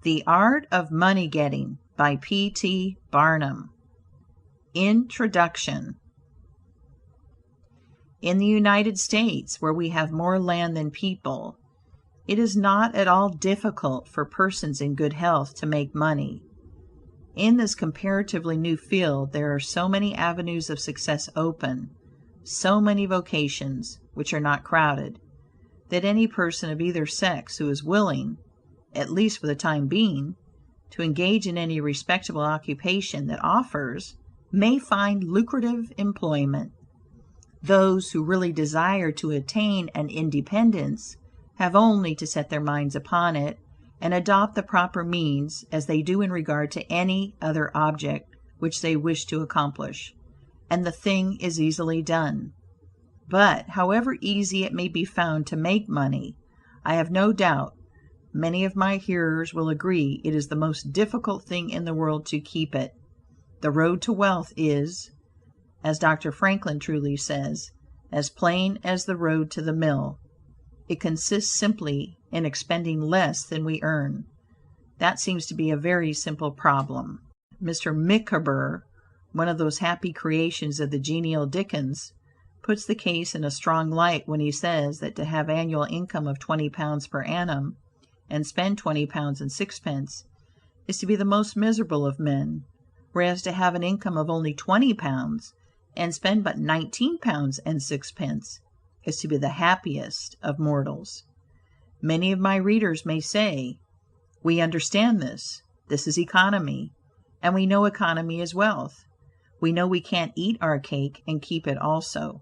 The Art of Money Getting by P.T. Barnum. Introduction. In the United States, where we have more land than people, it is not at all difficult for persons in good health to make money. In this comparatively new field there are so many avenues of success open, so many vocations which are not crowded, that any person of either sex who is willing, at least for the time being, to engage in any respectable occupation that offers, may find lucrative employment. Those who really desire to attain an independence have only to set their minds upon it, and adopt the proper means, as they do in regard to any other object which they wish to accomplish, and the thing is easily done. But, however easy it may be found to make money, I have no doubt many of my hearers will agree it is the most difficult thing in the world to keep it. The road to wealth is, as Dr. Franklin truly says, as plain as the road to the mill. It consists simply in expending less than we earn. That seems to be a very simple problem. Mr. Micawber, one of those happy creations of the genial Dickens, puts the case in a strong light when he says that to have annual income of £20 per annum, and spend £20 and sixpence, is to be the most miserable of men, whereas to have an income of only £20, and spend but £19 and sixpence, is to be the happiest of mortals. Many of my readers may say, "We understand this. This is economy, and we know economy is wealth. We know we can't eat our cake and keep it also."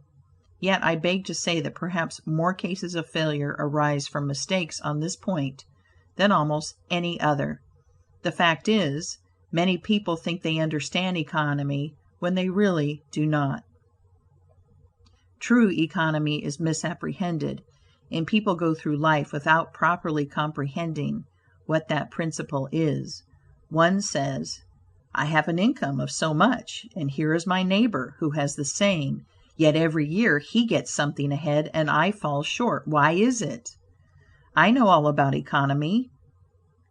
Yet I beg to say that perhaps more cases of failure arise from mistakes on this point than almost any other. The fact is, many people think they understand economy when they really do not. True economy is misapprehended, and people go through life without properly comprehending what that principle is. One says, "I have an income of so much, and here is my neighbor who has the same, yet every year he gets something ahead and I fall short. Why is it? I know all about economy."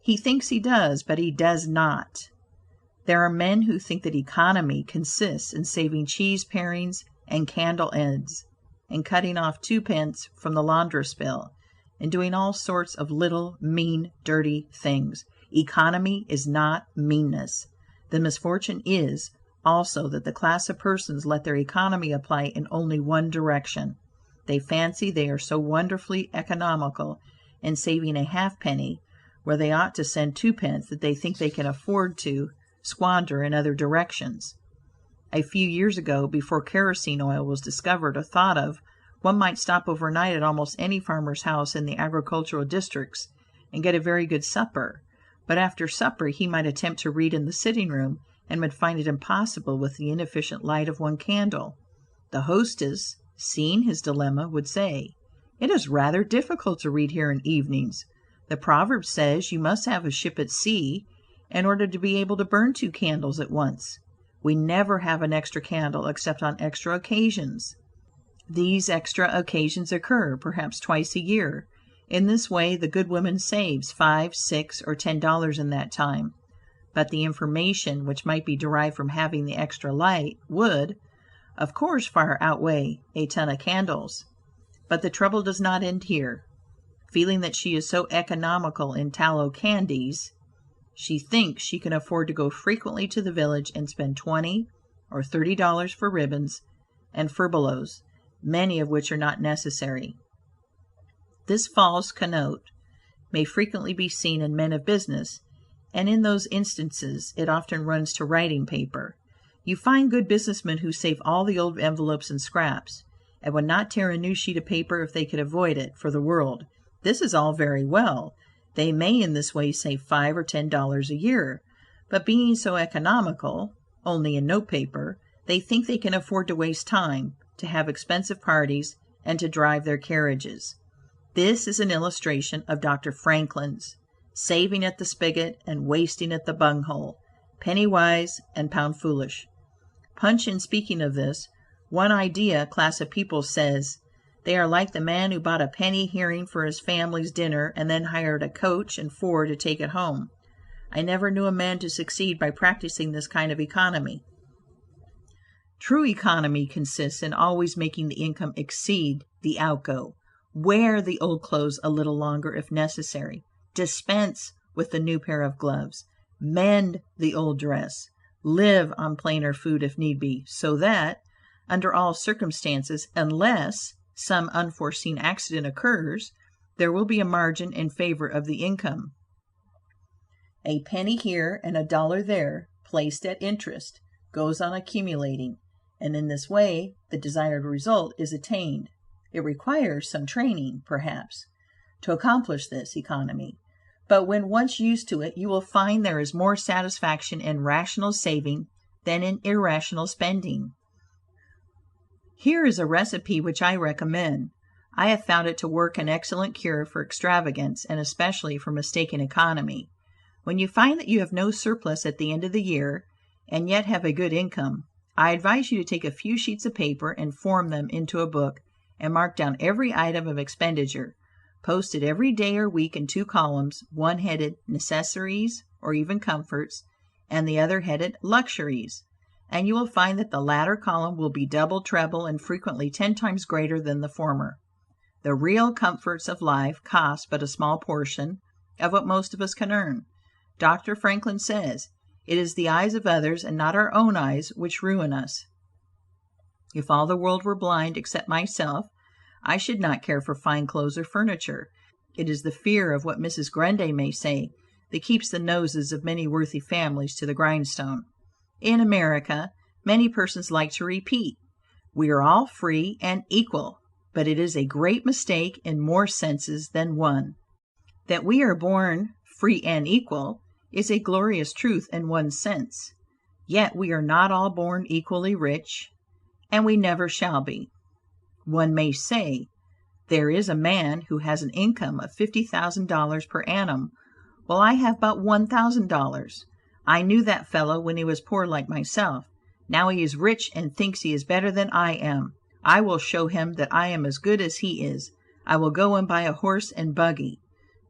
He thinks he does, but he does not. There are men who think that economy consists in saving cheese parings and candle ends, and cutting off 2d. from the laundress bill, and doing all sorts of little, mean, dirty things. Economy is not meanness. The misfortune is, also, that the class of persons let their economy apply in only one direction. They fancy they are so wonderfully economical in saving a halfpenny, where they ought to send 2d, that they think they can afford to squander in other directions. A few years ago, before kerosene oil was discovered or thought of, one might stop overnight at almost any farmer's house in the agricultural districts and get a very good supper, but after supper he might attempt to read in the sitting room and would find it impossible with the inefficient light of one candle. The hostess, seeing his dilemma, would say, "It is rather difficult to read here in evenings. The proverb says you must have a ship at sea in order to be able to burn 2 candles at once. We never have an extra candle except on extra occasions. These extra occasions occur perhaps twice a year. In this way the good woman saves $5, $6, or $10 in that time. But the information which might be derived from having the extra light would, of course, far outweigh a ton of candles." But the trouble does not end here. Feeling that she is so economical in tallow candies, she thinks she can afford to go frequently to the village and spend $20 or $30 for ribbons and furbelows, many of which are not necessary. This false connote may frequently be seen in men of business, and in those instances it often runs to writing paper. You find good businessmen who save all the old envelopes and scraps, and would not tear a new sheet of paper if they could avoid it for the world. This is all very well. They may in this way save $5 or $10 a year, but being so economical, only in note paper, they think they can afford to waste time, to have expensive parties, and to drive their carriages. This is an illustration of Dr. Franklin's saving at the spigot and wasting at the bunghole, penny wise and pound foolish. Punch, in speaking of this one idea class of people, says, "They are like the man who bought a penny herring for his family's dinner and then hired a coach and four to take it home. I never knew a man to succeed by practicing this kind of economy. True economy consists in always making the income exceed the outgo. Wear the old clothes a little longer if necessary. Dispense with the new pair of gloves. Mend the old dress. Live on plainer food if need be, so that, under all circumstances, unless some unforeseen accident occurs, there will be a margin in favor of the income. A penny here and a dollar there, placed at interest, goes on accumulating, and in this way the desired result is attained. It requires some training, perhaps, to accomplish this economy, but when once used to it, you will find there is more satisfaction in rational saving than in irrational spending. Here is a recipe which I recommend. I have found it to work an excellent cure for extravagance, and especially for mistaken economy. When you find that you have no surplus at the end of the year, and yet have a good income, I advise you to take a few sheets of paper and form them into a book, and mark down every item of expenditure. Post it every day or week in 2 columns, one headed necessaries or even comforts, and the other headed luxuries, and you will find that the latter column will be double, treble, and frequently 10 times greater than the former. The real comforts of life cost but a small portion of what most of us can earn. Dr. Franklin says, "It is the eyes of others and not our own eyes which ruin us." If all the world were blind except myself, I should not care for fine clothes or furniture. It is the fear of what Mrs. Grundy may say that keeps the noses of many worthy families to the grindstone. In America, many persons like to repeat, "We are all free and equal," but it is a great mistake in more senses than one. That we are born free and equal is a glorious truth in one sense, yet we are not all born equally rich, and we never shall be. One may say, there is a man who has an income of $50,000 per annum, while I have but $1,000. I knew that fellow when he was poor like myself. Now he is rich and thinks he is better than I am. I will show him that I am as good as he is. I will go and buy a horse and buggy.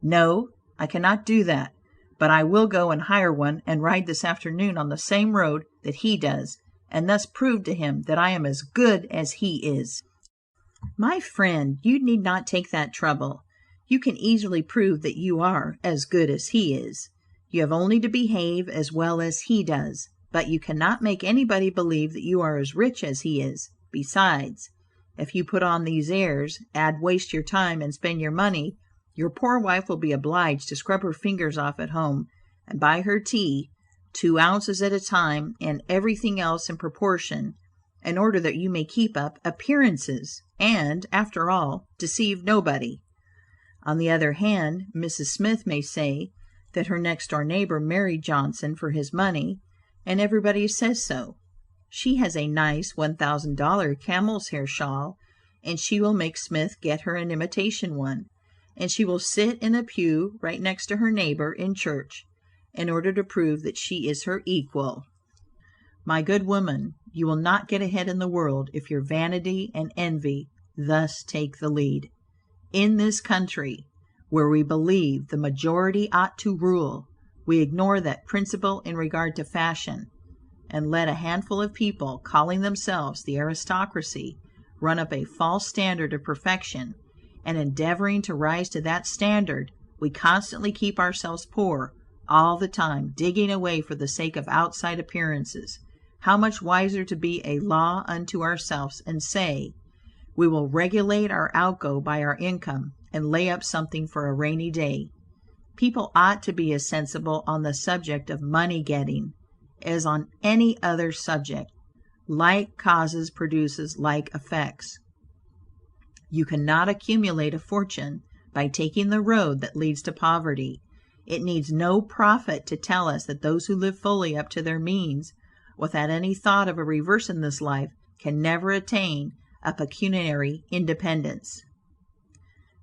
No, I cannot do that, but I will go and hire one and ride this afternoon on the same road that he does, and thus prove to him that I am as good as he is. My friend, you need not take that trouble. You can easily prove that you are as good as he is. You have only to behave as well as he does, but you cannot make anybody believe that you are as rich as he is. Besides, if you put on these airs, waste your time and spend your money, your poor wife will be obliged to scrub her fingers off at home and buy her tea 2 ounces at a time and everything else in proportion, in order that you may keep up appearances and, after all, deceive nobody. On the other hand, Mrs. Smith may say that her next-door neighbor married Johnson for his money, and everybody says so. She has a nice $1,000 camel's hair shawl, and she will make Smith get her an imitation one, and she will sit in a pew right next to her neighbor in church, in order to prove that she is her equal. My good woman, you will not get ahead in the world if your vanity and envy thus take the lead. In this country, where we believe the majority ought to rule, we ignore that principle in regard to fashion, and let a handful of people, calling themselves the aristocracy, run up a false standard of perfection, and endeavoring to rise to that standard, we constantly keep ourselves poor, all the time digging away for the sake of outside appearances. How much wiser to be a law unto ourselves and say, we will regulate our outgo by our income, and lay up something for a rainy day. People ought to be as sensible on the subject of money getting as on any other subject. Like causes produces like effects. You cannot accumulate a fortune by taking the road that leads to poverty. It needs no prophet to tell us that those who live fully up to their means, without any thought of a reverse in this life, can never attain a pecuniary independence.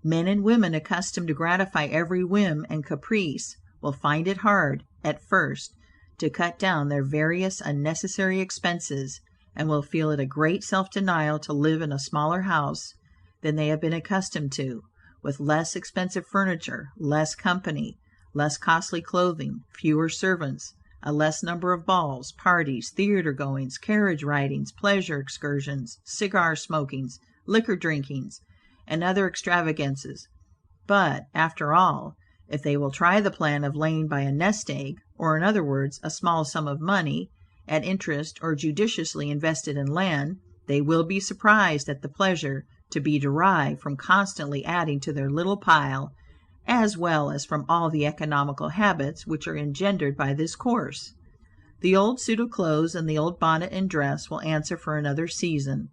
Men and women accustomed to gratify every whim and caprice will find it hard, at first, to cut down their various unnecessary expenses, and will feel it a great self-denial to live in a smaller house than they have been accustomed to, with less expensive furniture, less company, less costly clothing, fewer servants, a less number of balls, parties, theater goings, carriage ridings, pleasure excursions, cigar smokings, liquor drinkings, and other extravagances. But, after all, if they will try the plan of laying by a nest egg, or in other words, a small sum of money, at interest or judiciously invested in land, they will be surprised at the pleasure to be derived from constantly adding to their little pile, as well as from all the economical habits which are engendered by this course. The old suit of clothes and the old bonnet and dress will answer for another season.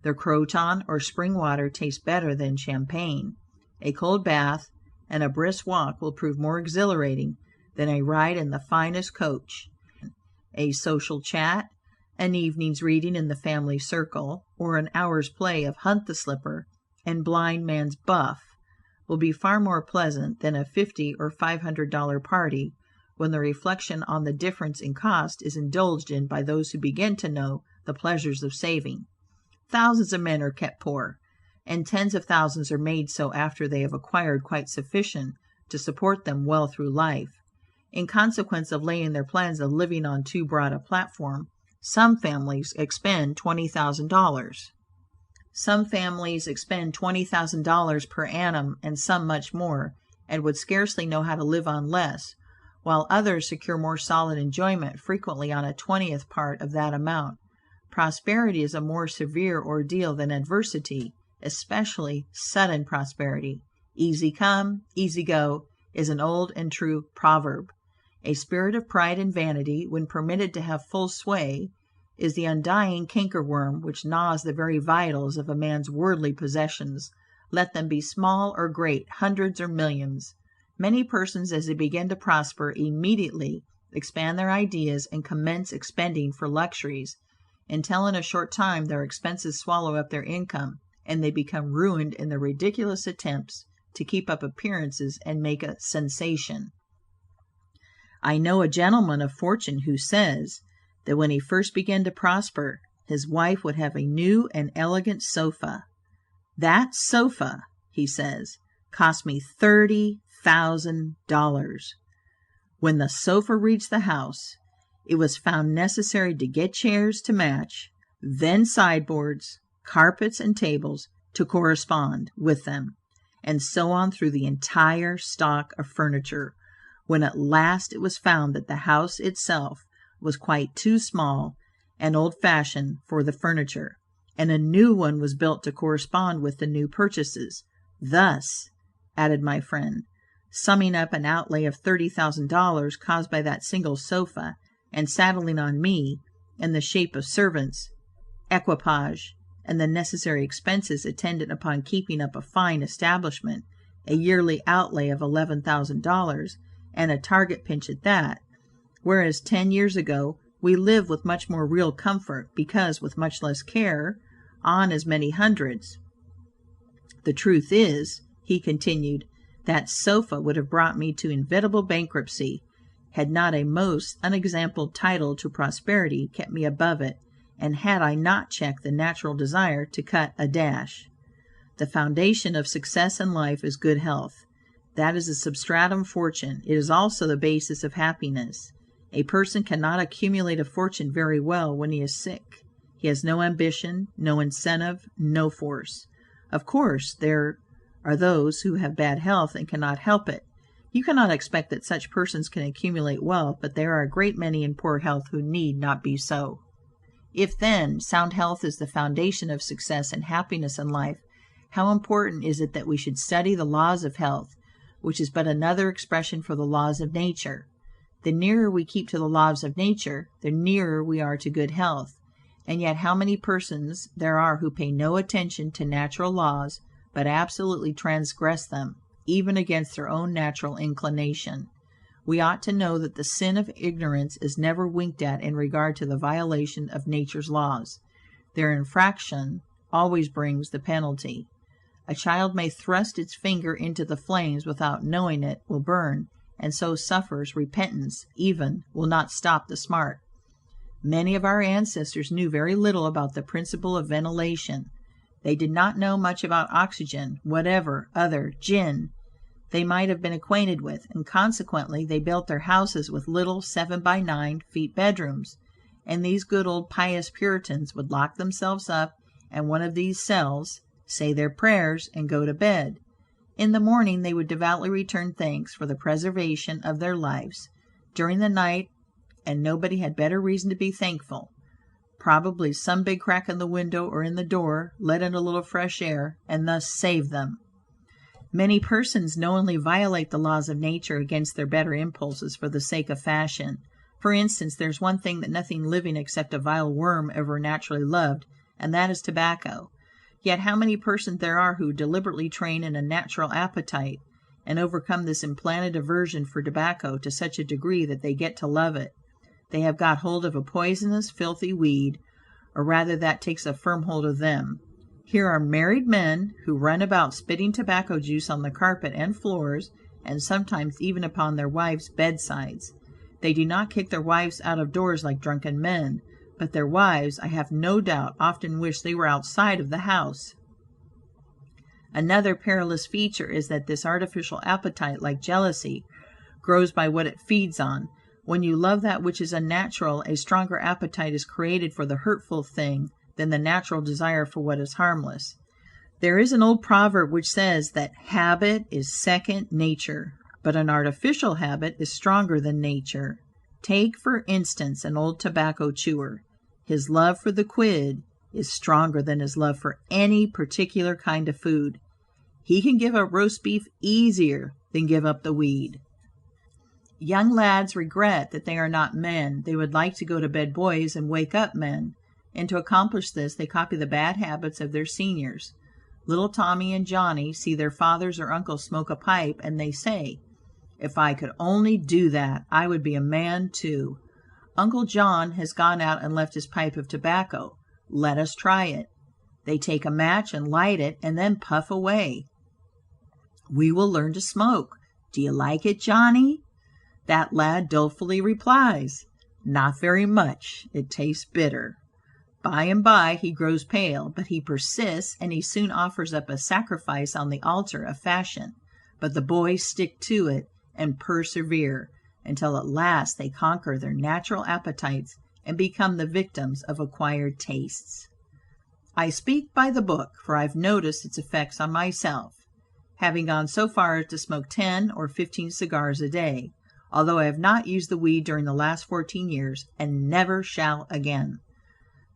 The croton or spring water tastes better than champagne. A cold bath and a brisk walk will prove more exhilarating than a ride in the finest coach. A social chat, an evening's reading in the family circle, or an hour's play of hunt the slipper and blind man's buff will be far more pleasant than a $50 or $500 party, when the reflection on the difference in cost is indulged in by those who begin to know the pleasures of saving. Thousands of men are kept poor, and tens of thousands are made so after they have acquired quite sufficient to support them well through life. In consequence of laying their plans of living on too broad a platform, some families expend $20,000. Some families expend $20,000 per annum, and some much more, and would scarcely know how to live on less, while others secure more solid enjoyment frequently on a 20th part of that amount. Prosperity is a more severe ordeal than adversity, especially sudden prosperity. Easy come, easy go is an old and true proverb. A spirit of pride and vanity, when permitted to have full sway, is the undying cankerworm which gnaws the very vitals of a man's worldly possessions, let them be small or great, hundreds or millions. Many persons, as they begin to prosper, immediately expand their ideas and commence expending for luxuries, until in a short time their expenses swallow up their income, and they become ruined in their ridiculous attempts to keep up appearances and make a sensation. I know a gentleman of fortune who says that when he first began to prosper, his wife would have a new and elegant sofa. That sofa, he says, cost me $30,000. When the sofa reached the house, it was found necessary to get chairs to match, then sideboards, carpets, and tables to correspond with them, and so on through the entire stock of furniture, when at last it was found that the house itself was quite too small and old-fashioned for the furniture, and a new one was built to correspond with the new purchases. Thus, added my friend, summing up an outlay of $30,000 caused by that single sofa, and saddling on me, in the shape of servants, equipage, and the necessary expenses attendant upon keeping up a fine establishment, a yearly outlay of $11,000, and a target pinch at that, whereas 10 years ago we lived with much more real comfort, because with much less care, on as many hundreds. The truth is, he continued, that sofa would have brought me to inevitable bankruptcy, had not a most unexampled title to prosperity kept me above it, and had I not checked the natural desire to cut a dash. The foundation of success in life is good health. That is a substratum fortune. It is also the basis of happiness. A person cannot accumulate a fortune very well when he is sick. He has no ambition, no incentive, no force. Of course, there are those who have bad health and cannot help it. You cannot expect that such persons can accumulate wealth, but there are a great many in poor health who need not be so. If, then, sound health is the foundation of success and happiness in life, how important is it that we should study the laws of health, which is but another expression for the laws of nature. The nearer we keep to the laws of nature, the nearer we are to good health. And yet how many persons there are who pay no attention to natural laws, but absolutely transgress them, even against their own natural inclination. We ought to know that the sin of ignorance is never winked at in regard to the violation of nature's laws. Their infraction always brings the penalty. A child may thrust its finger into the flames without knowing it will burn, and so suffers repentance, even will not stop the smart. Many of our ancestors knew very little about the principle of ventilation. They did not know much about oxygen, whatever other gin they might have been acquainted with, and consequently they built their houses with little 7 by 9 feet bedrooms, and these good old pious Puritans would lock themselves up in one of these cells, say their prayers, and go to bed. In the morning they would devoutly return thanks for the preservation of their lives during the night, and nobody had better reason to be thankful. Probably some big crack in the window or in the door let in a little fresh air, and thus saved them. Many persons knowingly violate the laws of nature against their better impulses for the sake of fashion. For instance, there's one thing that nothing living except a vile worm ever naturally loved, and that is tobacco. Yet how many persons there are who deliberately train in a natural appetite, and overcome this implanted aversion for tobacco to such a degree that they get to love it. They have got hold of a poisonous, filthy weed, or rather that takes a firm hold of them. Here are married men who run about spitting tobacco juice on the carpet and floors, and sometimes even upon their wives' bedsides. They do not kick their wives out of doors like drunken men, but their wives, I have no doubt, often wish they were outside of the house. Another perilous feature is that this artificial appetite, like jealousy, grows by what it feeds on. When you love that which is unnatural, a stronger appetite is created for the hurtful thing than the natural desire for what is harmless. There is an old proverb which says that habit is second nature, but an artificial habit is stronger than nature. Take, for instance, an old tobacco chewer. His love for the quid is stronger than his love for any particular kind of food. He can give up roast beef easier than give up the weed. Young lads regret that they are not men. They would like to go to bed boys and wake up men. And to accomplish this, they copy the bad habits of their seniors. Little Tommy and Johnny see their fathers or uncles smoke a pipe, and they say, "If I could only do that, I would be a man too." Uncle John has gone out and left his pipe of tobacco. Let us try it. They take a match and light it, and then puff away. "We will learn to smoke. Do you like it, Johnny?" That lad dolefully replies, "Not very much. It tastes bitter." By and by he grows pale, but he persists, and he soon offers up a sacrifice on the altar of fashion. But the boys stick to it and persevere, until at last they conquer their natural appetites and become the victims of acquired tastes. I speak by the book, for I've noticed its effects on myself, having gone so far as to smoke 10 or 15 cigars a day, although I have not used the weed during the last 14 years, and never shall again.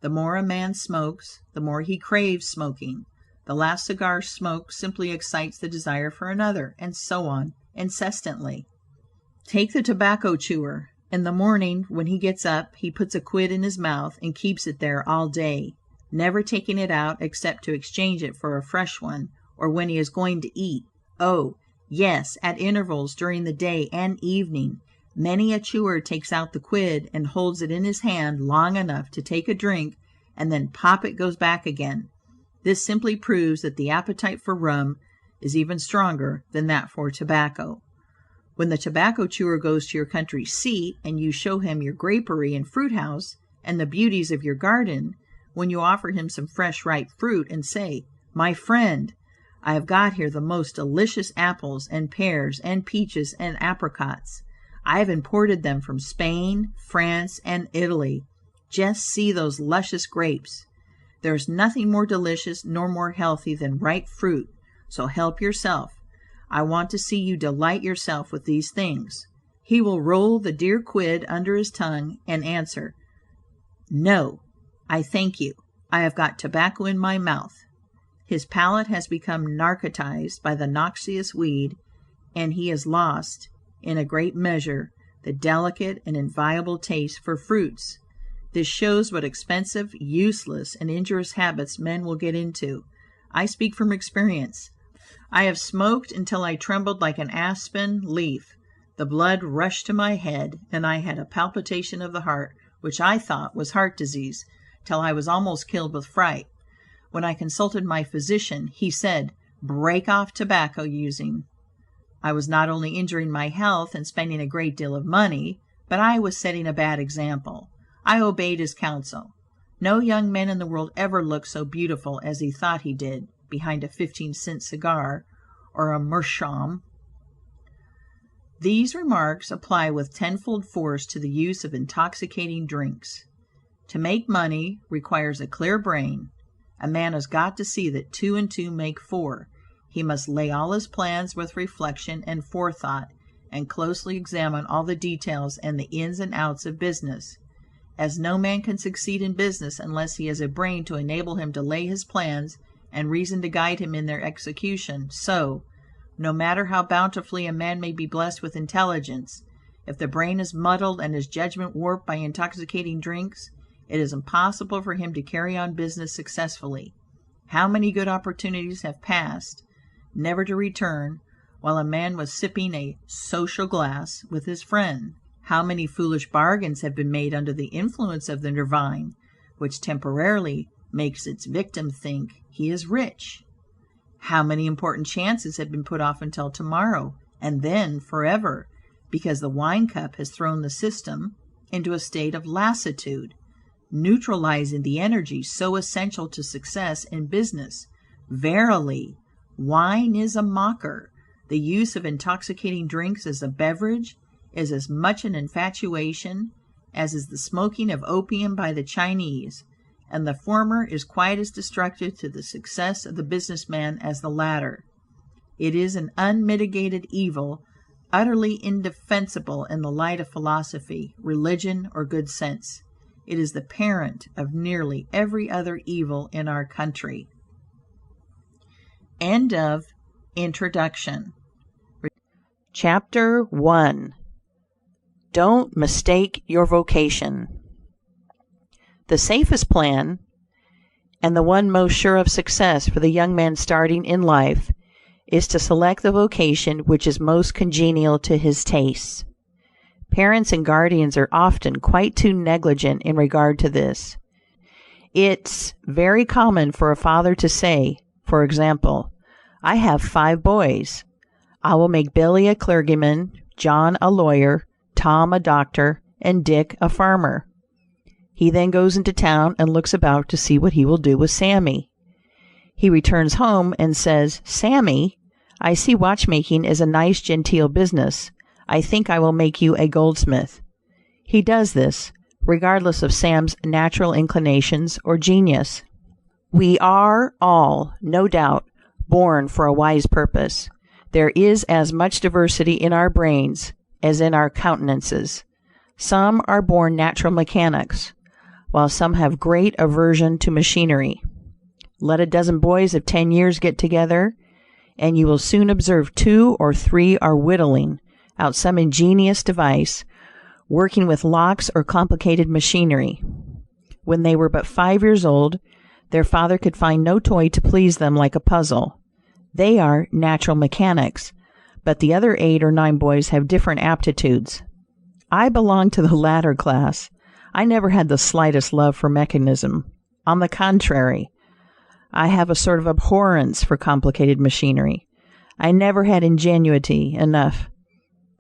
The more a man smokes, the more he craves smoking. The last cigar smoked simply excites the desire for another, and so on, incessantly. Take the tobacco chewer. In the morning, when he gets up, he puts a quid in his mouth and keeps it there all day, never taking it out except to exchange it for a fresh one, or when he is going to eat. Oh, yes, at intervals during the day and evening, many a chewer takes out the quid and holds it in his hand long enough to take a drink, and then pop it goes back again. This simply proves that the appetite for rum is even stronger than that for tobacco. When the tobacco chewer goes to your country seat, and you show him your grapery and fruit house, and the beauties of your garden, when you offer him some fresh ripe fruit, and say, "My friend, I have got here the most delicious apples and pears and peaches and apricots. I have imported them from Spain, France, and Italy. Just see those luscious grapes. There's nothing more delicious nor more healthy than ripe fruit, so help yourself. I want to see you delight yourself with these things." He will roll the dear quid under his tongue and answer, "No, I thank you. I have got tobacco in my mouth." His palate has become narcotized by the noxious weed, and he has lost, in a great measure, the delicate and inviolable taste for fruits. This shows what expensive, useless, and injurious habits men will get into. I speak from experience. I have smoked until I trembled like an aspen leaf. The blood rushed to my head, and I had a palpitation of the heart, which I thought was heart disease, till I was almost killed with fright. When I consulted my physician, he said, "Break off tobacco using." I was not only injuring my health and spending a great deal of money, but I was setting a bad example. I obeyed his counsel. No young man in the world ever looked so beautiful as he thought he did behind a 15-cent cigar or a meerschaum. These remarks apply with tenfold force to the use of intoxicating drinks. To make money requires a clear brain. A man has got to see that 2 and 2 make 4. He must lay all his plans with reflection and forethought, and closely examine all the details and the ins and outs of business. As no man can succeed in business unless he has a brain to enable him to lay his plans and reason to guide him in their execution, so, no matter how bountifully a man may be blessed with intelligence, if the brain is muddled and his judgment warped by intoxicating drinks, it is impossible for him to carry on business successfully. How many good opportunities have passed, never to return, while a man was sipping a social glass with his friend? How many foolish bargains have been made under the influence of the nervine, which temporarily makes its victim think he is rich? How many important chances have been put off until tomorrow, and then forever, because the wine cup has thrown the system into a state of lassitude, neutralizing the energy so essential to success in business? Verily, wine is a mocker. The use of intoxicating drinks as a beverage is as much an infatuation as is the smoking of opium by the Chinese, and the former is quite as destructive to the success of the businessman as the latter. It is an unmitigated evil, utterly indefensible in the light of philosophy, religion, or good sense. It is the parent of nearly every other evil in our country. End of introduction. Chapter 1. Don't mistake your vocation. The safest plan, and the one most sure of success for the young man starting in life, is to select the vocation which is most congenial to his tastes. Parents and guardians are often quite too negligent in regard to this. It's very common for a father to say, for example, "I have 5 boys. I will make Billy a clergyman, John a lawyer, Tom a doctor, and Dick a farmer." He then goes into town and looks about to see what he will do with Sammy. He returns home and says, "Sammy, I see watchmaking is a nice genteel business. I think I will make you a goldsmith." He does this, regardless of Sam's natural inclinations or genius. We are all, no doubt, born for a wise purpose. There is as much diversity in our brains as in our countenances. Some are born natural mechanics, while some have great aversion to machinery. Let a dozen boys of 10 years get together, and you will soon observe 2 or 3 are whittling out some ingenious device, working with locks or complicated machinery. When they were but 5 years old, their father could find no toy to please them like a puzzle. They are natural mechanics, but the other 8 or 9 boys have different aptitudes. I belong to the latter class. I never had the slightest love for mechanism. On the contrary, I have a sort of abhorrence for complicated machinery. I never had ingenuity enough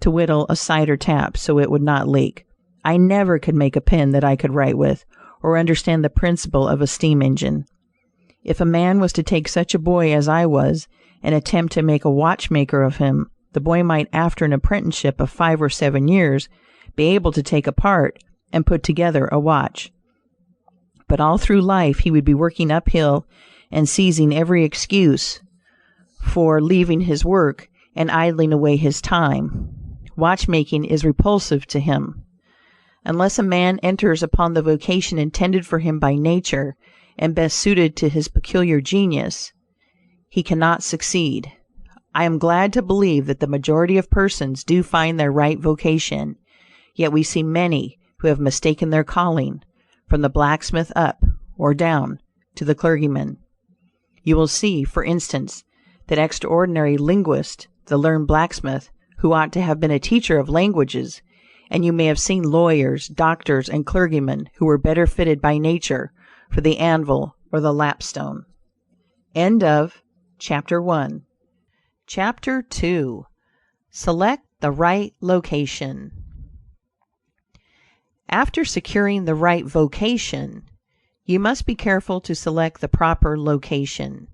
to whittle a cider tap so it would not leak. I never could make a pen that I could write with, or understand the principle of a steam engine. If a man was to take such a boy as I was, and attempt to make a watchmaker of him, the boy might, after an apprenticeship of 5 or 7 years, be able to take apart and put together a watch. But all through life he would be working uphill and seizing every excuse for leaving his work and idling away his time. Watchmaking is repulsive to him. Unless a man enters upon the vocation intended for him by nature and best suited to his peculiar genius, he cannot succeed. I am glad to believe that the majority of persons do find their right vocation, yet we see many who have mistaken their calling, from the blacksmith up, or down, to the clergyman. You will see, for instance, that extraordinary linguist, the learned blacksmith, who ought to have been a teacher of languages, and you may have seen lawyers, doctors, and clergymen who were better fitted by nature for the anvil or the lapstone. End of Chapter 1. Chapter 2. Select the right location. After securing the right vocation, you must be careful to select the proper location.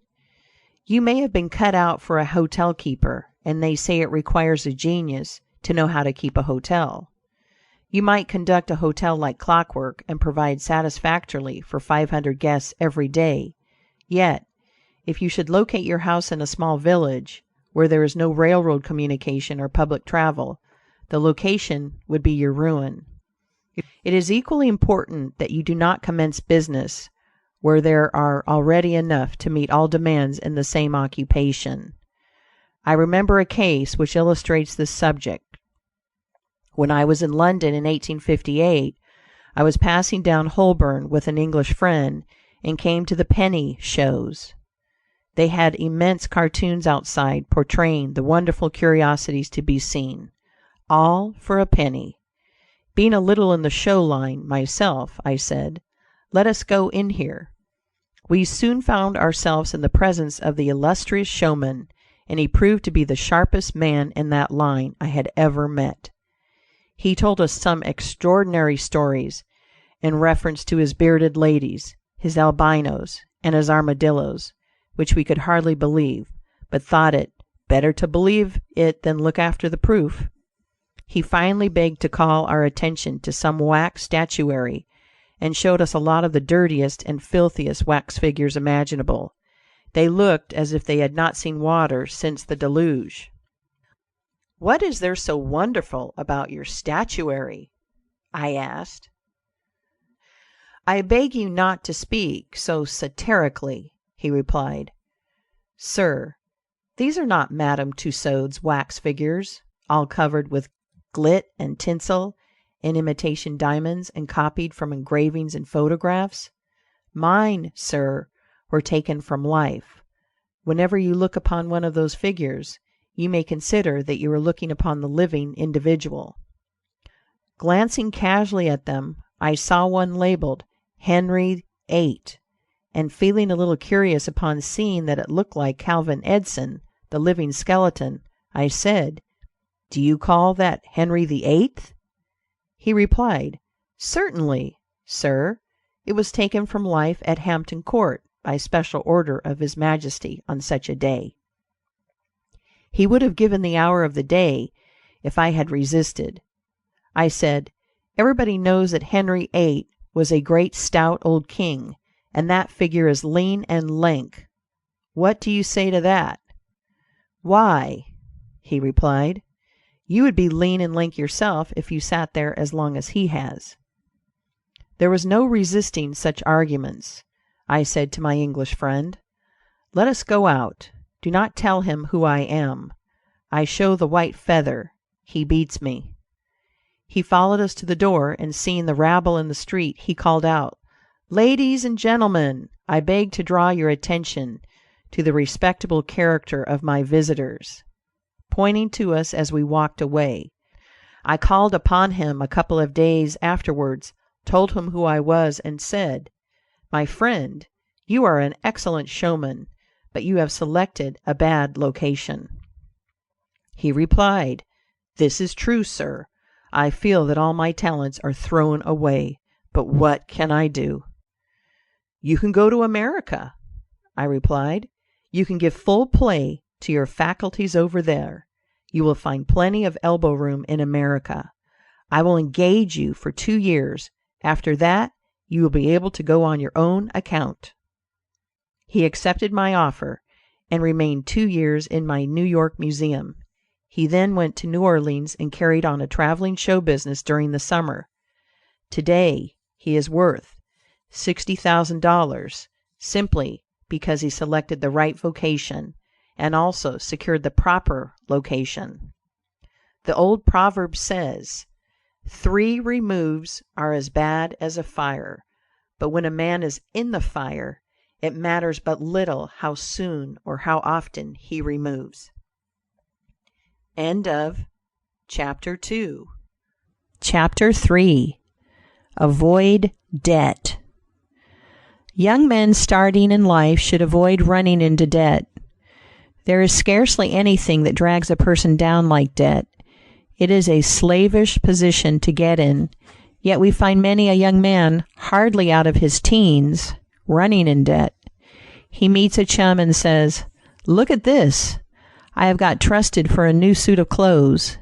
You may have been cut out for a hotel keeper, and they say it requires a genius to know how to keep a hotel. You might conduct a hotel like clockwork and provide satisfactorily for 500 guests every day. Yet, if you should locate your house in a small village where there is no railroad communication or public travel, the location would be your ruin. It is equally important that you do not commence business where there are already enough to meet all demands in the same occupation. I remember a case which illustrates this subject. When I was in London in 1858, I was passing down Holborn with an English friend and came to the penny shows. They had immense cartoons outside portraying the wonderful curiosities to be seen, all for a penny. Being a little in the show line myself, I said, "Let us go in here." We soon found ourselves in the presence of the illustrious showman, and he proved to be the sharpest man in that line I had ever met. He told us some extraordinary stories in reference to his bearded ladies, his albinos, and his armadillos, which we could hardly believe, but thought it better to believe it than look after the proof. He finally begged to call our attention to some wax statuary, and showed us a lot of the dirtiest and filthiest wax figures imaginable. They looked as if they had not seen water since the deluge. "What is there so wonderful about your statuary?" I asked. "I beg you not to speak so satirically," he replied. "Sir, these are not Madame Tussaud's wax figures, all covered with glit and tinsel and imitation diamonds and copied from engravings and photographs. Mine, sir, were taken from life. Whenever you look upon one of those figures, you may consider that you are looking upon the living individual." Glancing casually at them, I saw one labeled Henry VIII, and feeling a little curious upon seeing that it looked like Calvin Edson, the living skeleton, I said, "Do you call that Henry VIII?" He replied, "Certainly, sir. It was taken from life at Hampton Court by special order of His Majesty on such a day." He would have given the hour of the day if I had resisted. I said, "Everybody knows that Henry VIII was a great stout old king, and that figure is lean and lank. What do you say to that?" "Why," he replied, "you would be lean and lank yourself if you sat there as long as he has." There was no resisting such arguments. I said to my English friend, "Let us go out. Do not tell him who I am. I show the white feather. He beats me." He followed us to the door, and seeing the rabble in the street, he called out, "Ladies and gentlemen, I beg to draw your attention to the respectable character of my visitors," pointing to us as we walked away. I called upon him a couple of days afterwards, told him who I was, and said, "My friend, you are an excellent showman, but you have selected a bad location." He replied, "This is true, sir. I feel that all my talents are thrown away, but what can I do?" "You can go to America," I replied. "You can give full play to your faculties over there. You will find plenty of elbow room in America. I will engage you for 2 years. After that, you will be able to go on your own account." He accepted my offer, and remained 2 years in my New York museum. He then went to New Orleans and carried on a traveling show business during the summer. Today he is worth $60,000 simply because he selected the right vocation and also secured the proper location. The old proverb says, "3 removes are as bad as a fire," but when a man is in the fire, it matters but little how soon or how often he removes. End of Chapter 2. Chapter 3. Avoid debt. Young men starting in life should avoid running into debt. There is scarcely anything that drags a person down like debt. It is a slavish position to get in, yet we find many a young man, hardly out of his teens, running in debt. He meets a chum and says, "Look at this. I have got trusted for a new suit of clothes."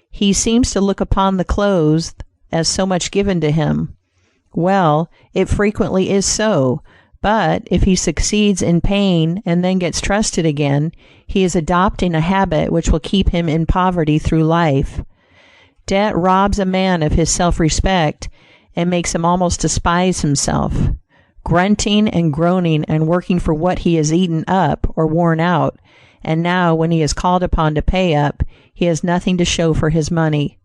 He seems to look upon the clothes as so much given to him. Well, it frequently is so, but if he succeeds in paying and then gets trusted again, he is adopting a habit which will keep him in poverty through life. Debt robs a man of his self-respect and makes him almost despise himself, grunting and groaning and working for what he has eaten up or worn out, and now when he is called upon to pay up, he has nothing to show for his money.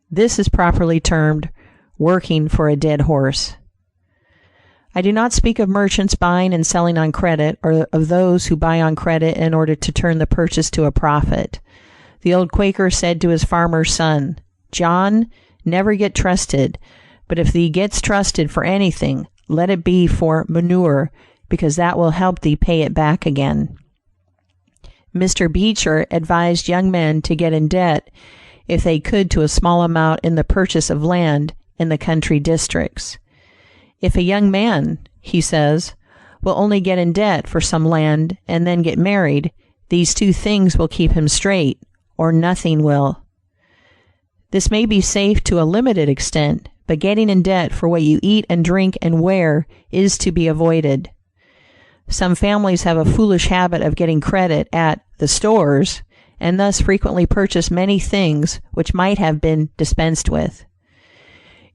This is properly termed working for a dead horse. I do not speak of merchants buying and selling on credit, or of those who buy on credit in order to turn the purchase to a profit. The old Quaker said to his farmer's son, "John, never get trusted, but if thee gets trusted for anything, let it be for manure, because that will help thee pay it back again." Mr. Beecher advised young men to get in debt, if they could, to a small amount in the purchase of land in the country districts. If a young man, he says, will only get in debt for some land and then get married, these two things will keep him straight, or nothing will. This may be safe to a limited extent, but getting in debt for what you eat and drink and wear is to be avoided. Some families have a foolish habit of getting credit at the stores, and thus frequently purchase many things which might have been dispensed with.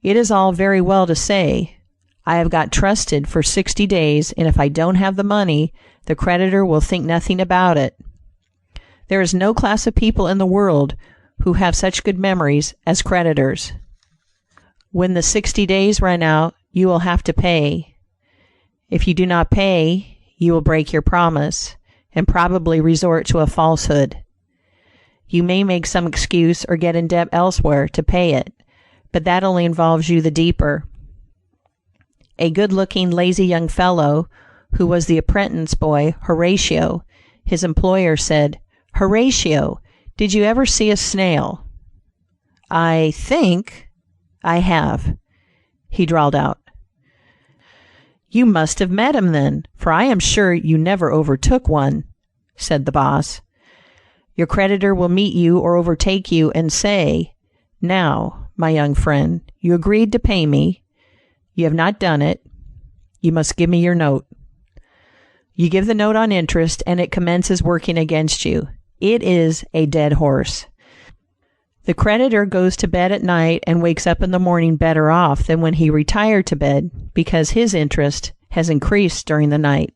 It is all very well to say, "I have got trusted for 60 days, and if I don't have the money, the creditor will think nothing about it." There is no class of people in the world who have such good memories as creditors. When the 60 days run out, you will have to pay. If you do not pay, you will break your promise, and probably resort to a falsehood. You may make some excuse or get in debt elsewhere to pay it, but that only involves you the deeper. A good-looking, lazy young fellow, who was the apprentice boy, Horatio, his employer said, "Horatio, did you ever see a snail?" "I think I have," he drawled out. "You must have met him then, for I am sure you never overtook one," said the boss. Your creditor will meet you or overtake you and say, "Now, my young friend, you agreed to pay me. You have not done it. You must give me your note." You give the note on interest, and it commences working against you. It is a dead horse. The creditor goes to bed at night and wakes up in the morning better off than when he retired to bed, because his interest has increased during the night.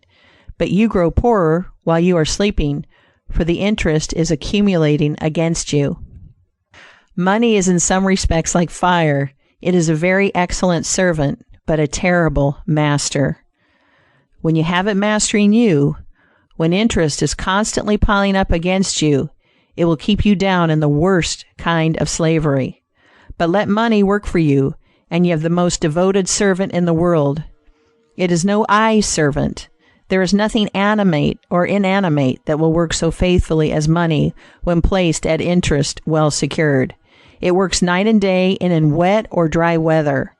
But you grow poorer while you are sleeping, for the interest is accumulating against you. Money is in some respects like fire. It is a very excellent servant, but a terrible master. When you have it mastering you, when interest is constantly piling up against you, it will keep you down in the worst kind of slavery. But let money work for you, and you have the most devoted servant in the world. It is no I servant. There is nothing animate or inanimate that will work so faithfully as money when placed at interest well secured. It works night and day and in wet or dry weather.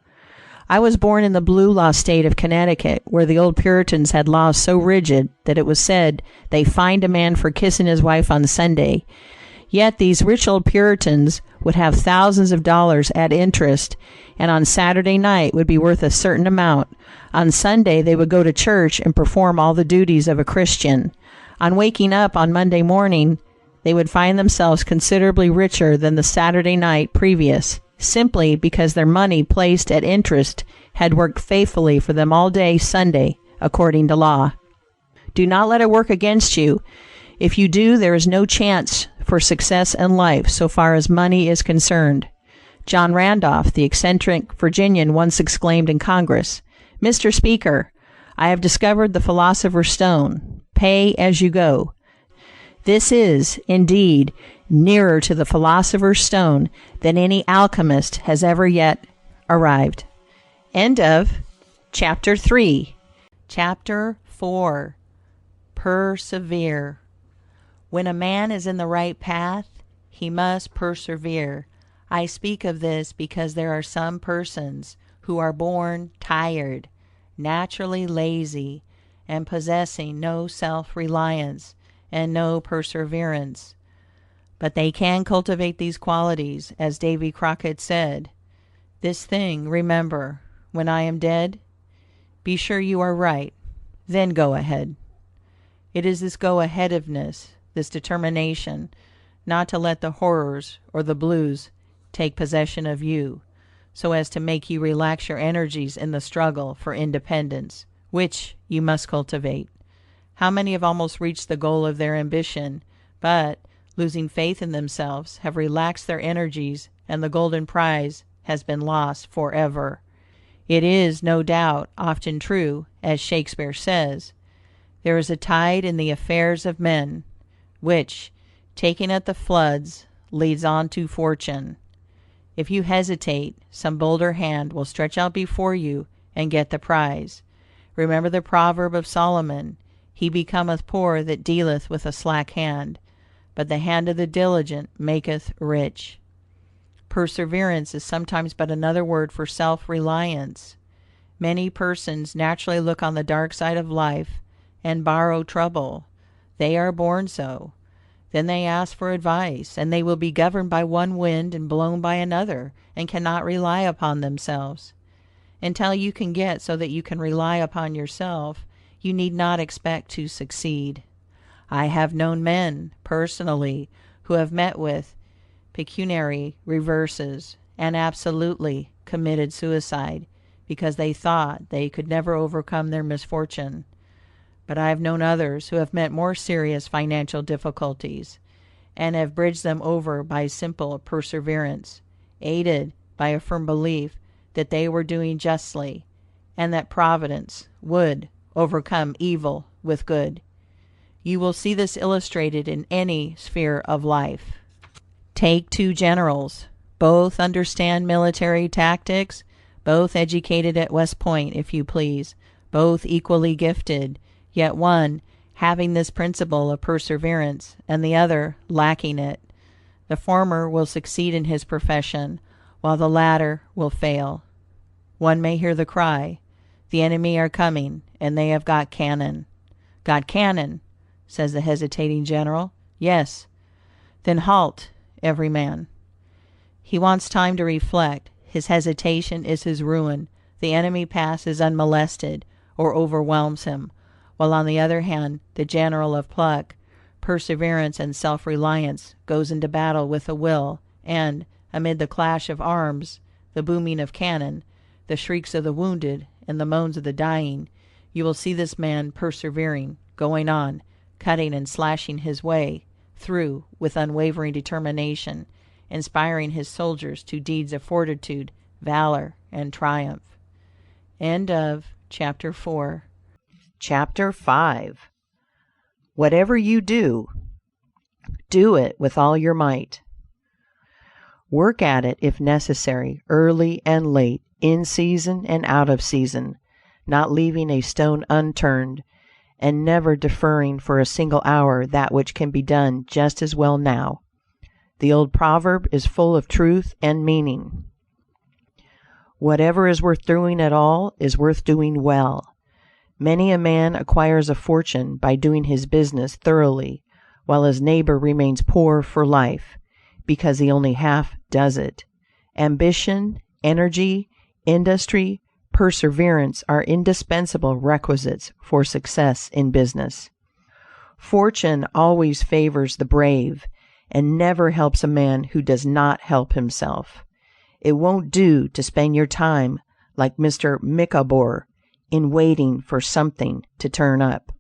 I was born in the blue law state of Connecticut, where the old Puritans had laws so rigid that it was said they fined a man for kissing his wife on Sunday. Yet these rich old Puritans would have thousands of dollars at interest, and on Saturday night would be worth a certain amount. On Sunday they would go to church and perform all the duties of a Christian. On waking up on Monday morning, they would find themselves considerably richer than the Saturday night previous, simply because their money placed at interest had worked faithfully for them all day Sunday, according to law. Do not let it work against you. If you do, there is no chance for success in life so far as money is concerned. John Randolph, the eccentric Virginian, once exclaimed in Congress, "Mr. Speaker, I have discovered the philosopher's stone. Pay as you go." This is, indeed, nearer to the philosopher's stone than any alchemist has ever yet arrived. End of Chapter 3. Chapter 4. Persevere. When a man is in the right path, he must persevere. I speak of this because there are some persons who are born tired, naturally lazy, and possessing no self-reliance and no perseverance. But they can cultivate these qualities, as Davy Crockett said. This thing, remember, when I am dead, be sure you are right, then go ahead. It is this go-aheadiveness, this determination not to let the horrors or the blues take possession of you, so as to make you relax your energies in the struggle for independence, which you must cultivate. How many have almost reached the goal of their ambition, but, losing faith in themselves, have relaxed their energies, and the golden prize has been lost forever. It is, no doubt, often true, as Shakespeare says, there is a tide in the affairs of men, which, taking at the floods, leads on to fortune. If you hesitate, some bolder hand will stretch out before you and get the prize. Remember the proverb of Solomon, he becometh poor that dealeth with a slack hand, but the hand of the diligent maketh rich. Perseverance is sometimes but another word for self-reliance. Many persons naturally look on the dark side of life and borrow trouble. They are born so. Then they ask for advice, and they will be governed by one wind and blown by another, and cannot rely upon themselves. Until you can get so that you can rely upon yourself, you need not expect to succeed. I have known men, personally, who have met with pecuniary reverses, and absolutely committed suicide, because they thought they could never overcome their misfortune. But I have known others who have met more serious financial difficulties, and have bridged them over by simple perseverance, aided by a firm belief that they were doing justly, and that Providence would overcome evil with good. You will see this illustrated in any sphere of life. Take two generals. Both understand military tactics, both educated at West Point, if you please, both equally gifted, yet one having this principle of perseverance, and the other lacking it. The former will succeed in his profession, while the latter will fail. One may hear the cry, the enemy are coming, and they have got cannon. Got cannon, says the hesitating general. Yes. Then halt, every man. He wants time to reflect. His hesitation is his ruin. The enemy passes unmolested, or overwhelms him, while on the other hand, the general of pluck, perseverance, and self-reliance goes into battle with a will, and, amid the clash of arms, the booming of cannon, the shrieks of the wounded, and the moans of the dying, you will see this man persevering, going on, cutting and slashing his way through with unwavering determination, inspiring his soldiers to deeds of fortitude, valor, and triumph. End of chapter 4. Chapter 5. Whatever you do, do it with all your might. Work at it if necessary, early and late, in season and out of season, not leaving a stone unturned, and never deferring for a single hour that which can be done just as well now. The old proverb is full of truth and meaning. Whatever is worth doing at all is worth doing well. Many a man acquires a fortune by doing his business thoroughly, while his neighbor remains poor for life, because he only half does it. Ambition, energy, industry, perseverance are indispensable requisites for success in business. Fortune always favors the brave, and never helps a man who does not help himself. It won't do to spend your time like Mr. Micawber in waiting for something to turn up.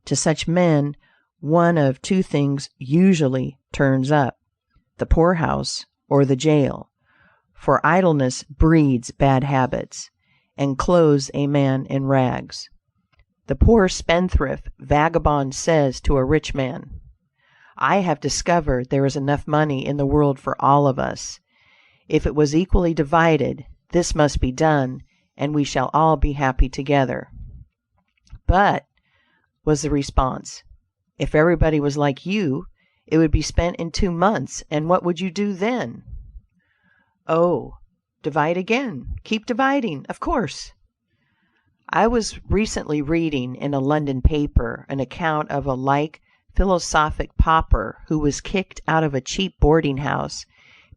To such men, one of two things usually turns up: the poorhouse or the jail. For idleness breeds bad habits, and clothes a man in rags. The poor spendthrift vagabond says to a rich man, "I have discovered there is enough money in the world for all of us. If it was equally divided, this must be done, and we shall all be happy together." "But," was the response, "if everybody was like you, it would be spent in 2 months, and what would you do then?" "Oh, divide again. Keep dividing, of course." I was recently reading in a London paper an account of a like philosophic pauper who was kicked out of a cheap boarding house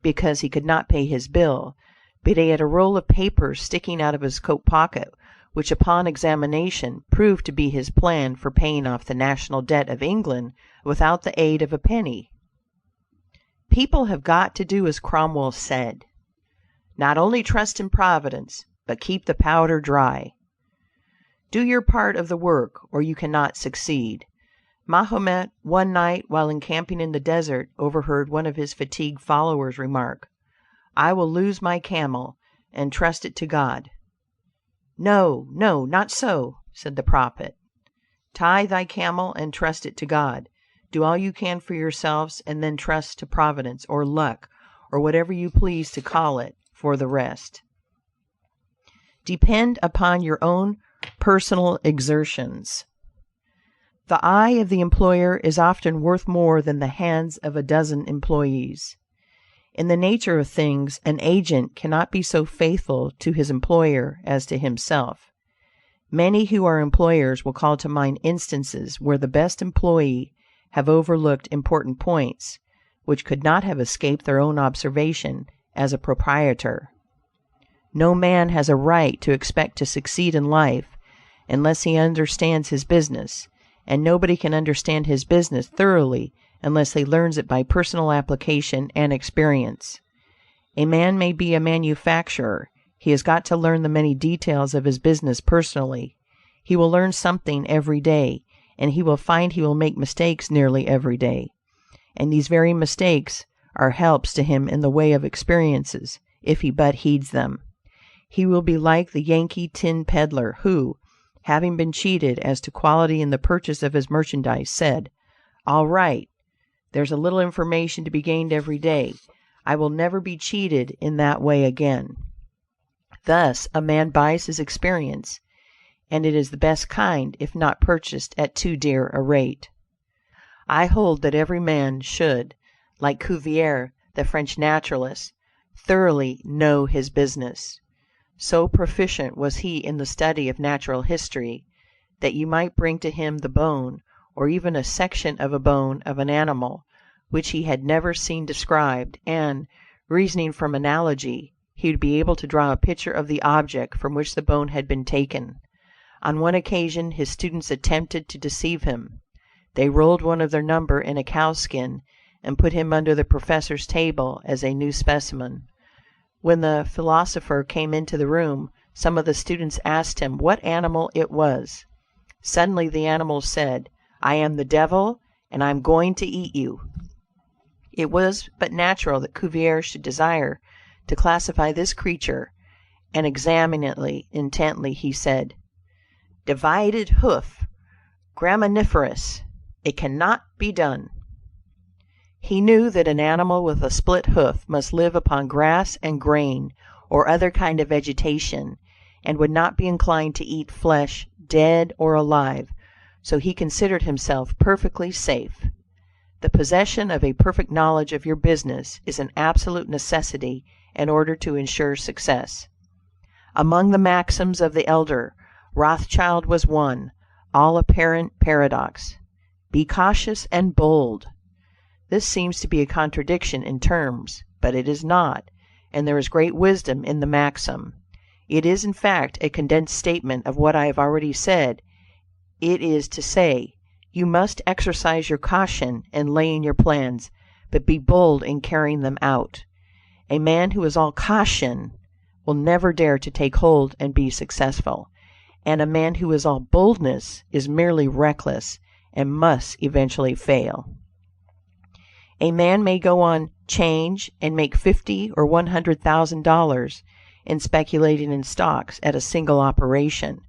because he could not pay his bill, but he had a roll of papers sticking out of his coat pocket, which upon examination proved to be his plan for paying off the national debt of England without the aid of a penny. People have got to do as Cromwell said, not only trust in Providence, but keep the powder dry. Do your part of the work, or you cannot succeed. Mahomet, one night, while encamping in the desert, overheard one of his fatigued followers remark, "I will lose my camel, and trust it to God." "No, no, not so," said the prophet. "Tie thy camel and trust it to God. Do all you can for yourselves, and then trust to Providence, or luck, or whatever you please to call it, for the rest." Depend upon your own personal exertions. The eye of the employer is often worth more than the hands of a dozen employees. In the nature of things, an agent cannot be so faithful to his employer as to himself. Many who are employers will call to mind instances where the best employee have overlooked important points, which could not have escaped their own observation as a proprietor. No man has a right to expect to succeed in life unless he understands his business, and nobody can understand his business thoroughly unless he learns it by personal application and experience. A man may be a manufacturer. He has got to learn the many details of his business personally. He will learn something every day, and he will find he will make mistakes nearly every day. And these very mistakes are helps to him in the way of experiences, if he but heeds them. He will be like the Yankee tin peddler who, having been cheated as to quality in the purchase of his merchandise, said, "All right, there's a little information to be gained every day. I will never be cheated in that way again." Thus a man buys his experience, and it is the best kind if not purchased at too dear a rate. I hold that every man should, like Cuvier, the French naturalist, thoroughly know his business. So proficient was he in the study of natural history, that you might bring to him the bone, or even a section of a bone of an animal, which he had never seen described, and, reasoning from analogy, he would be able to draw a picture of the object from which the bone had been taken. On one occasion his students attempted to deceive him. They rolled one of their number in a cowskin, and put him under the professor's table as a new specimen. When the philosopher came into the room, some of the students asked him what animal it was. Suddenly the animal said, "I am the devil, and I am going to eat you." It was but natural that Cuvier should desire to classify this creature, and examining it intently, he said, "Divided hoof, graminivorous, it cannot be done." He knew that an animal with a split hoof must live upon grass and grain, or other kind of vegetation, and would not be inclined to eat flesh, dead or alive, so he considered himself perfectly safe. The possession of a perfect knowledge of your business is an absolute necessity in order to insure success. Among the maxims of the elder, Rothschild was one, all apparent paradox: "Be cautious and bold." This seems to be a contradiction in terms, but it is not, and there is great wisdom in the maxim. It is, in fact, a condensed statement of what I have already said. It is to say, you must exercise your caution in laying your plans, but be bold in carrying them out. A man who is all caution will never dare to take hold and be successful, and a man who is all boldness is merely reckless and must eventually fail. A man may go on 'change and make $50,000 or $100,000 in speculating in stocks at a single operation,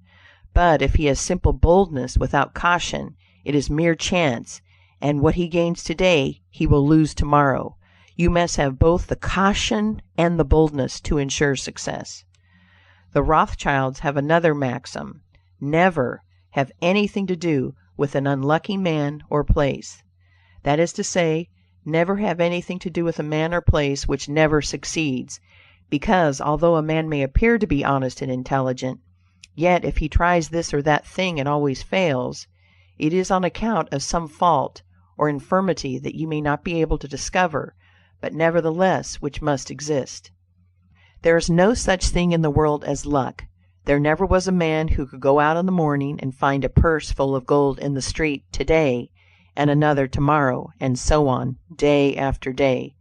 but if he has simple boldness without caution, it is mere chance, and what he gains today he will lose tomorrow. You must have both the caution and the boldness to insure success. The Rothschilds have another maxim: never have anything to do with an unlucky man or place. That is to say, never have anything to do with a man or place which never succeeds, because although a man may appear to be honest and intelligent, yet if he tries this or that thing and always fails, it is on account of some fault or infirmity that you may not be able to discover, but nevertheless which must exist. There is no such thing in the world as luck. There never was a man who could go out in the morning and find a purse full of gold in the street today, and another tomorrow, and so on, day after day.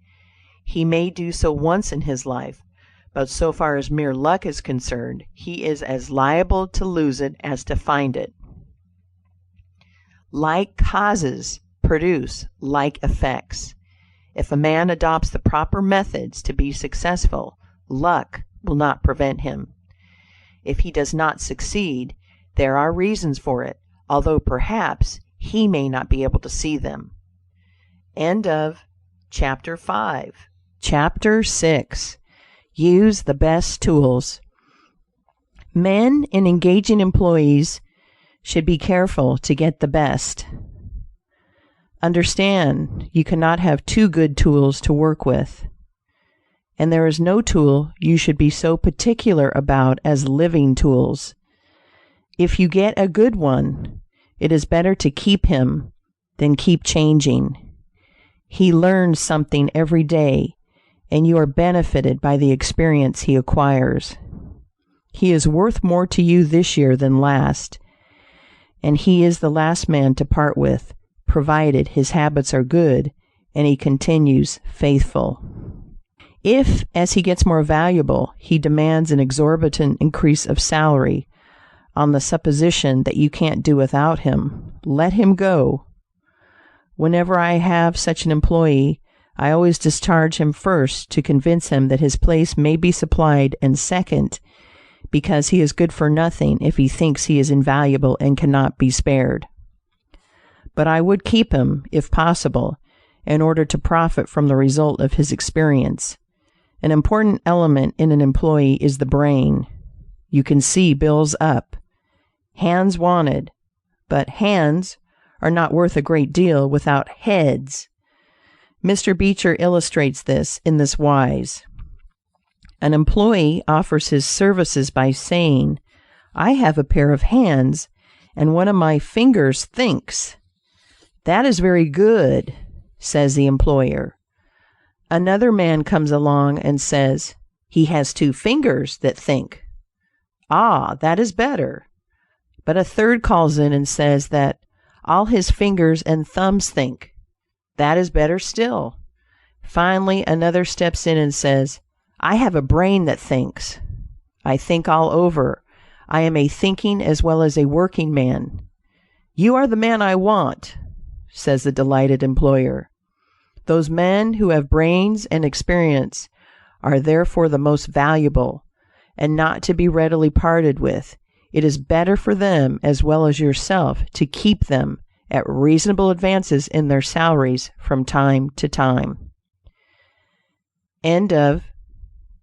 He may do so once in his life, but so far as mere luck is concerned, he is as liable to lose it as to find it. Like causes produce like effects. If a man adopts the proper methods to be successful, luck will not prevent him. If he does not succeed, there are reasons for it, although perhaps he may not be able to see them. End of Chapter 5. Chapter 6. Use the best tools. Men and engaging employees should be careful to get the best. Understand, you cannot have too good tools to work with. And there is no tool you should be so particular about as living tools. If you get a good one, it is better to keep him than keep changing. He learns something every day, and you are benefited by the experience he acquires. He is worth more to you this year than last, and he is the last man to part with, provided his habits are good and he continues faithful. If, as he gets more valuable, he demands an exorbitant increase of salary on the supposition that you can't do without him, let him go. Whenever I have such an employee, I always discharge him first to convince him that his place may be supplied, and second, because he is good for nothing if he thinks he is invaluable and cannot be spared. But I would keep him, if possible, in order to profit from the result of his experience. An important element in an employee is the brain. You can see bills up. Hands wanted, but hands are not worth a great deal without heads. Mr. Beecher illustrates this in this wise. An employee offers his services by saying, "I have a pair of hands, and one of my fingers thinks." "That is very good," says the employer. Another man comes along and says, "He has 2 fingers that think." "Ah, that is better." But a third calls in and says that all his fingers and thumbs think. That is better still. Finally, another steps in and says, "I have a brain that thinks. I think all over. I am a thinking as well as a working man." "You are the man I want," says the delighted employer. Those men who have brains and experience are therefore the most valuable, and not to be readily parted with. It is better for them as well as yourself to keep them at reasonable advances in their salaries from time to time. End of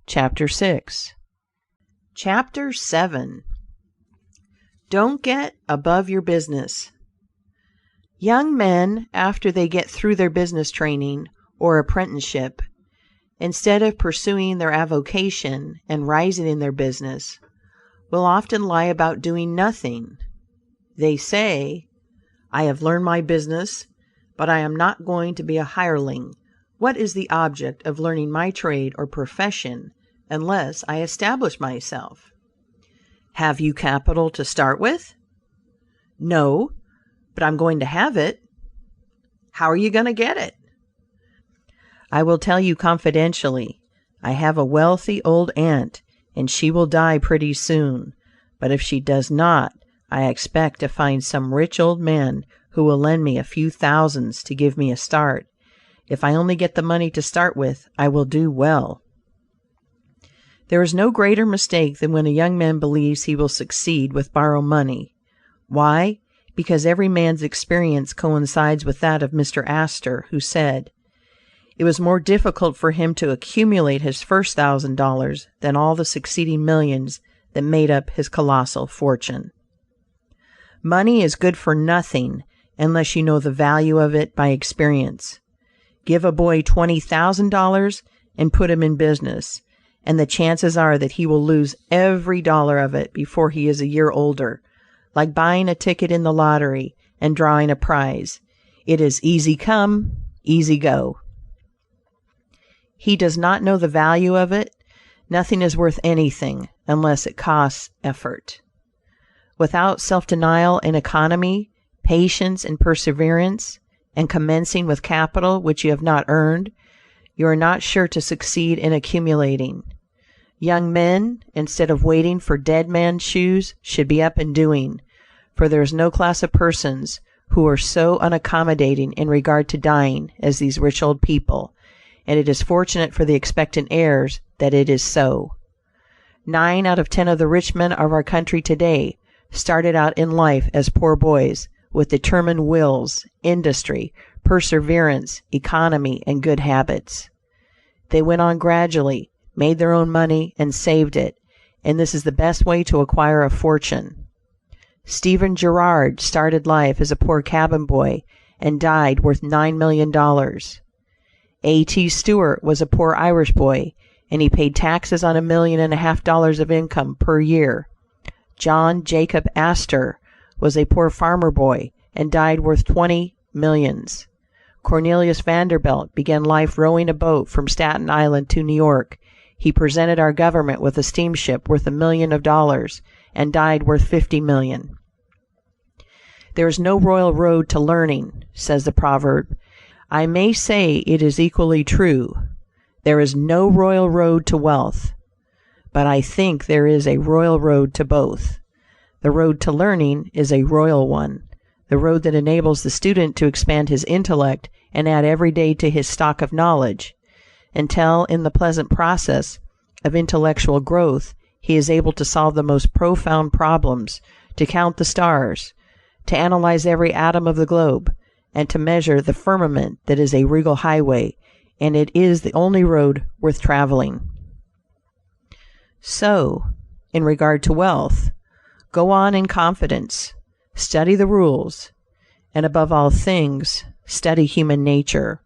Chapter 6. Chapter 7. Don't get above your business. Young men, after they get through their business training or apprenticeship, instead of pursuing their avocation and rising in their business, will often lie about doing nothing. They say, "I have learned my business, but I am not going to be a hireling. What is the object of learning my trade or profession unless I establish myself?" "Have you capital to start with?" "No, but I'm going to have it." "How are you going to get it?" "I will tell you confidentially. I have a wealthy old aunt, and she will die pretty soon. But if she does not, I expect to find some rich old man who will lend me a few thousands to give me a start. If I only get the money to start with, I will do well." There is no greater mistake than when a young man believes he will succeed with borrowed money. Why? Because every man's experience coincides with that of Mr. Astor, who said, it was more difficult for him to accumulate his first $1,000 than all the succeeding millions that made up his colossal fortune. Money is good for nothing unless you know the value of it by experience. Give a boy $20,000 and put him in business, and the chances are that he will lose every dollar of it before he is a year older, like buying a ticket in the lottery and drawing a prize. It is easy come, easy go. He does not know the value of it. Nothing is worth anything unless it costs effort. Without self-denial and economy, patience and perseverance, and commencing with capital which you have not earned, you are not sure to succeed in accumulating. Young men, instead of waiting for dead men's shoes, should be up and doing, for there is no class of persons who are so unaccommodating in regard to dying as these rich old people, and it is fortunate for the expectant heirs that it is so. 9 out of 10 of the rich men of our country today started out in life as poor boys, with determined wills, industry, perseverance, economy, and good habits. They went on gradually, made their own money, and saved it, and this is the best way to acquire a fortune. Stephen Girard started life as a poor cabin boy and died worth $9 million. A.T. Stewart was a poor Irish boy, and he paid taxes on $1.5 million of income per year. John Jacob Astor was a poor farmer boy and died worth 20 millions. Cornelius Vanderbilt began life rowing a boat from Staten Island to New York. He presented our government with a steamship worth $1 million and died worth 50 million. There is no royal road to learning, says the proverb. I may say it is equally true. There is no royal road to wealth, but I think there is a royal road to both. The road to learning is a royal one, the road that enables the student to expand his intellect and add every day to his stock of knowledge, until in the pleasant process of intellectual growth he is able to solve the most profound problems, to count the stars, to analyze every atom of the globe, and to measure the firmament that is a regal highway, and it is the only road worth traveling. So, in regard to wealth, go on in confidence, study the rules, and above all things, study human nature,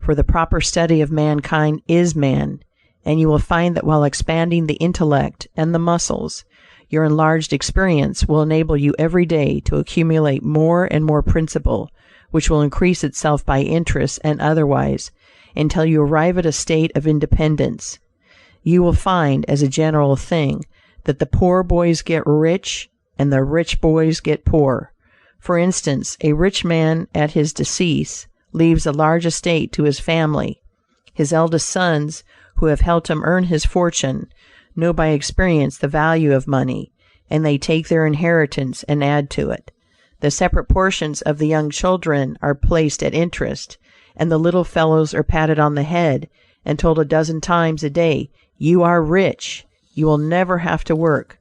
for the proper study of mankind is man, and you will find that while expanding the intellect and the muscles, your enlarged experience will enable you every day to accumulate more and more principle, which will increase itself by interest and otherwise, until you arrive at a state of independence. You will find, as a general thing, that the poor boys get rich and the rich boys get poor. For instance, a rich man at his decease leaves a large estate to his family. His eldest sons, who have helped him earn his fortune, know by experience the value of money, and they take their inheritance and add to it. The separate portions of the young children are placed at interest, and the little fellows are patted on the head and told a dozen times a day, "You are rich. You will never have to work.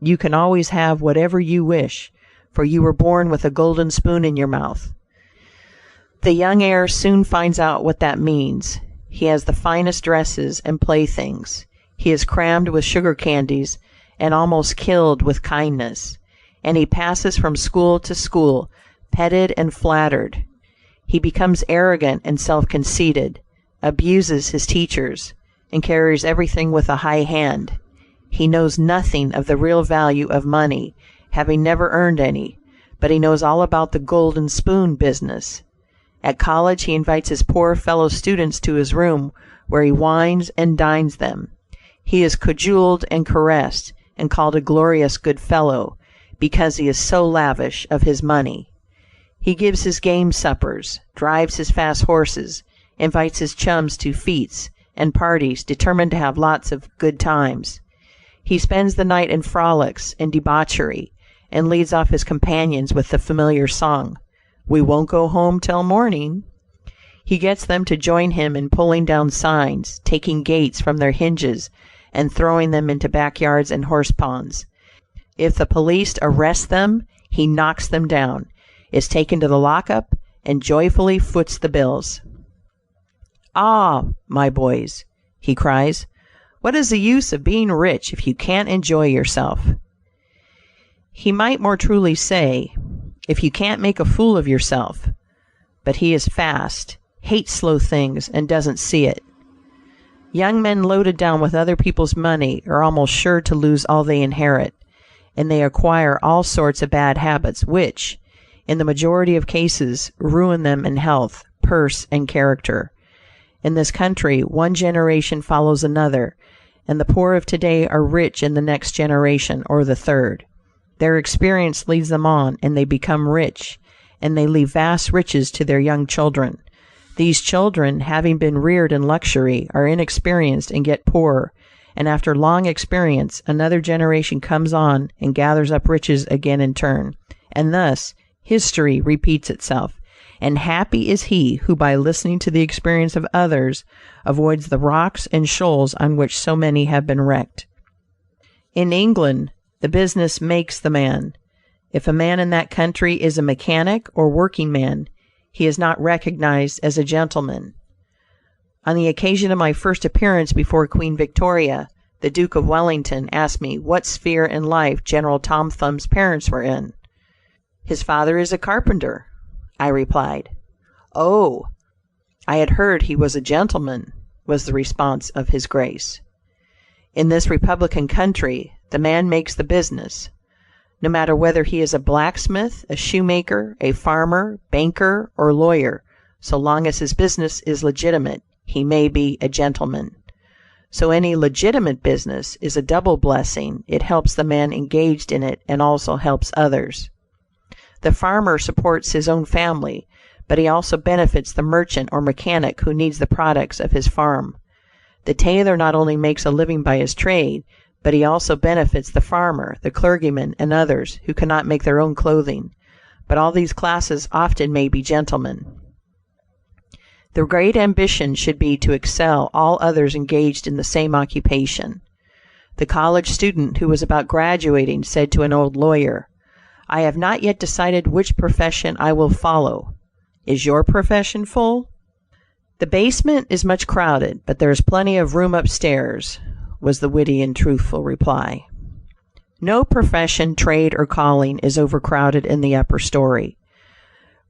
You can always have whatever you wish, for you were born with a golden spoon in your mouth." The young heir soon finds out what that means. He has the finest dresses and playthings. He is crammed with sugar candies and almost killed with kindness, and he passes from school to school, petted and flattered. He becomes arrogant and self-conceited, abuses his teachers, and carries everything with a high hand. He knows nothing of the real value of money, having never earned any, but he knows all about the golden spoon business. At college he invites his poor fellow students to his room, where he wines and dines them. He is cajoled and caressed, and called a glorious good fellow, because he is so lavish of his money. He gives his game suppers, drives his fast horses, invites his chums to fetes and parties, determined to have lots of good times. He spends the night in frolics and debauchery, and leads off his companions with the familiar song, "We won't go home till morning." He gets them to join him in pulling down signs, taking gates from their hinges, and throwing them into backyards and horse ponds. If the police arrest them, he knocks them down, is taken to the lockup, and joyfully foots the bills. "Ah, my boys," he cries, "what is the use of being rich if you can't enjoy yourself?" He might more truly say, if you can't make a fool of yourself, but he is fast, hates slow things, and doesn't see it. Young men loaded down with other people's money are almost sure to lose all they inherit, and they acquire all sorts of bad habits which, in the majority of cases, ruin them in health, purse, and character. In this country, one generation follows another, and the poor of today are rich in the next generation or the third. Their experience leads them on, and they become rich, and they leave vast riches to their young children. These children, having been reared in luxury, are inexperienced and get poorer, and after long experience, another generation comes on and gathers up riches again in turn, and thus history repeats itself. And happy is he who, by listening to the experience of others, avoids the rocks and shoals on which so many have been wrecked. In England, the business makes the man. If a man in that country is a mechanic or working man, he is not recognized as a gentleman. On the occasion of my first appearance before Queen Victoria, the Duke of Wellington asked me what sphere in life General Tom Thumb's parents were in. "His father is a carpenter," I replied. "Oh, I had heard he was a gentleman," was the response of His Grace. In this republican country, the man makes the business. No matter whether he is a blacksmith, a shoemaker, a farmer, banker, or lawyer, so long as his business is legitimate, he may be a gentleman. So any legitimate business is a double blessing. It helps the man engaged in it and also helps others. The farmer supports his own family, but he also benefits the merchant or mechanic who needs the products of his farm. The tailor not only makes a living by his trade, but he also benefits the farmer, the clergyman, and others who cannot make their own clothing. But all these classes often may be gentlemen. The great ambition should be to excel all others engaged in the same occupation. The college student who was about graduating said to an old lawyer, "I have not yet decided which profession I will follow. Is your profession full?" "The basement is much crowded, but there is plenty of room upstairs," was the witty and truthful reply. No profession, trade, or calling is overcrowded in the upper story.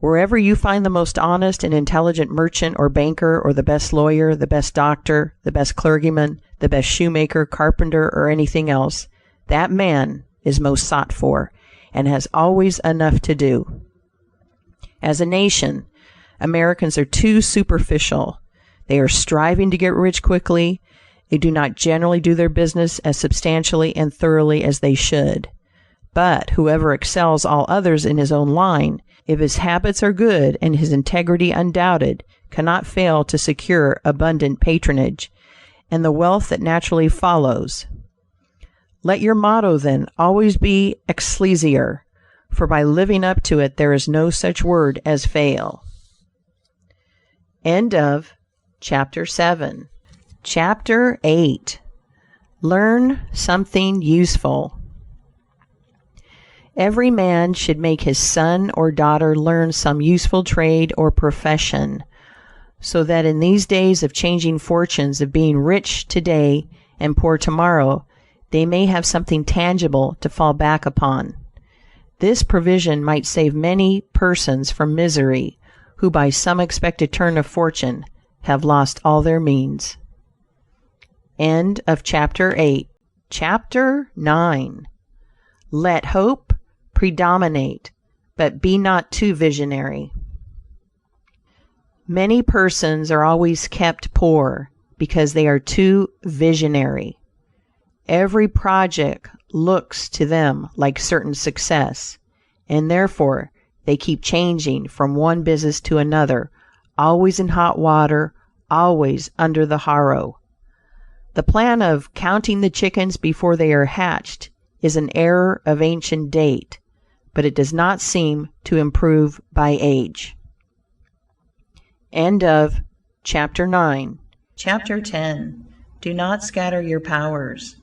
Wherever you find the most honest and intelligent merchant or banker, or the best lawyer, the best doctor, the best clergyman, the best shoemaker, carpenter, or anything else, that man is most sought for, and has always enough to do. As a nation, Americans are too superficial. They are striving to get rich quickly. They do not generally do their business as substantially and thoroughly as they should. But whoever excels all others in his own line, if his habits are good and his integrity undoubted, cannot fail to secure abundant patronage, and the wealth that naturally follows. Let your motto, then, always be Excelsior, for by living up to it there is no such word as fail. End of Chapter 7. Chapter 8. Learn something useful. Every man should make his son or daughter learn some useful trade or profession, so that in these days of changing fortunes, of being rich today and poor tomorrow, they may have something tangible to fall back upon. This provision might save many persons from misery, who by some expected turn of fortune have lost all their means. End of Chapter 8. Chapter 9. Let hope predominate, but be not too visionary. Many persons are always kept poor because they are too visionary. Every project looks to them like certain success, and therefore they keep changing from one business to another, always in hot water, always under the harrow. The plan of counting the chickens before they are hatched is an error of ancient date, but it does not seem to improve by age. End of Chapter 9. Chapter 10. Do not scatter your powers.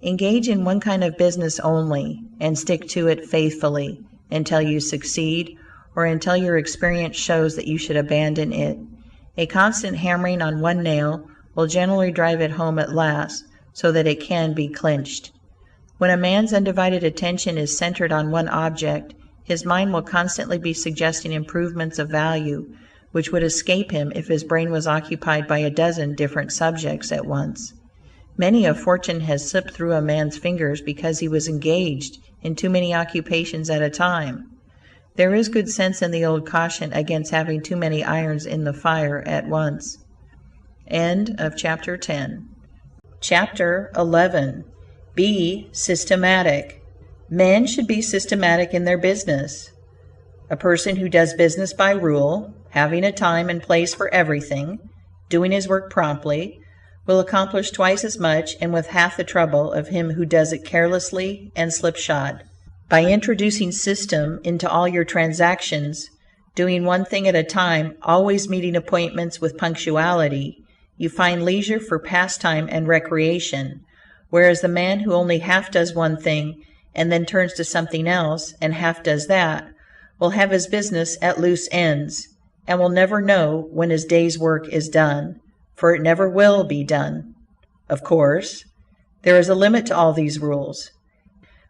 Engage in one kind of business only, and stick to it faithfully until you succeed, or until your experience shows that you should abandon it. A constant hammering on one nail will generally drive it home at last, so that it can be clinched. When a man's undivided attention is centered on one object, his mind will constantly be suggesting improvements of value, which would escape him if his brain was occupied by a dozen different subjects at once. Many a fortune has slipped through a man's fingers because he was engaged in too many occupations at a time. There is good sense in the old caution against having too many irons in the fire at once. End of chapter 10. Chapter 11. Be systematic. Men should be systematic in their business. A person who does business by rule, having a time and place for everything, doing his work promptly, will accomplish twice as much and with half the trouble of him who does it carelessly and slipshod. By introducing system into all your transactions, doing one thing at a time, always meeting appointments with punctuality, you find leisure for pastime and recreation, whereas the man who only half does one thing and then turns to something else and half does that will have his business at loose ends and will never know when his day's work is done, for it never will be done. Of course, there is a limit to all these rules.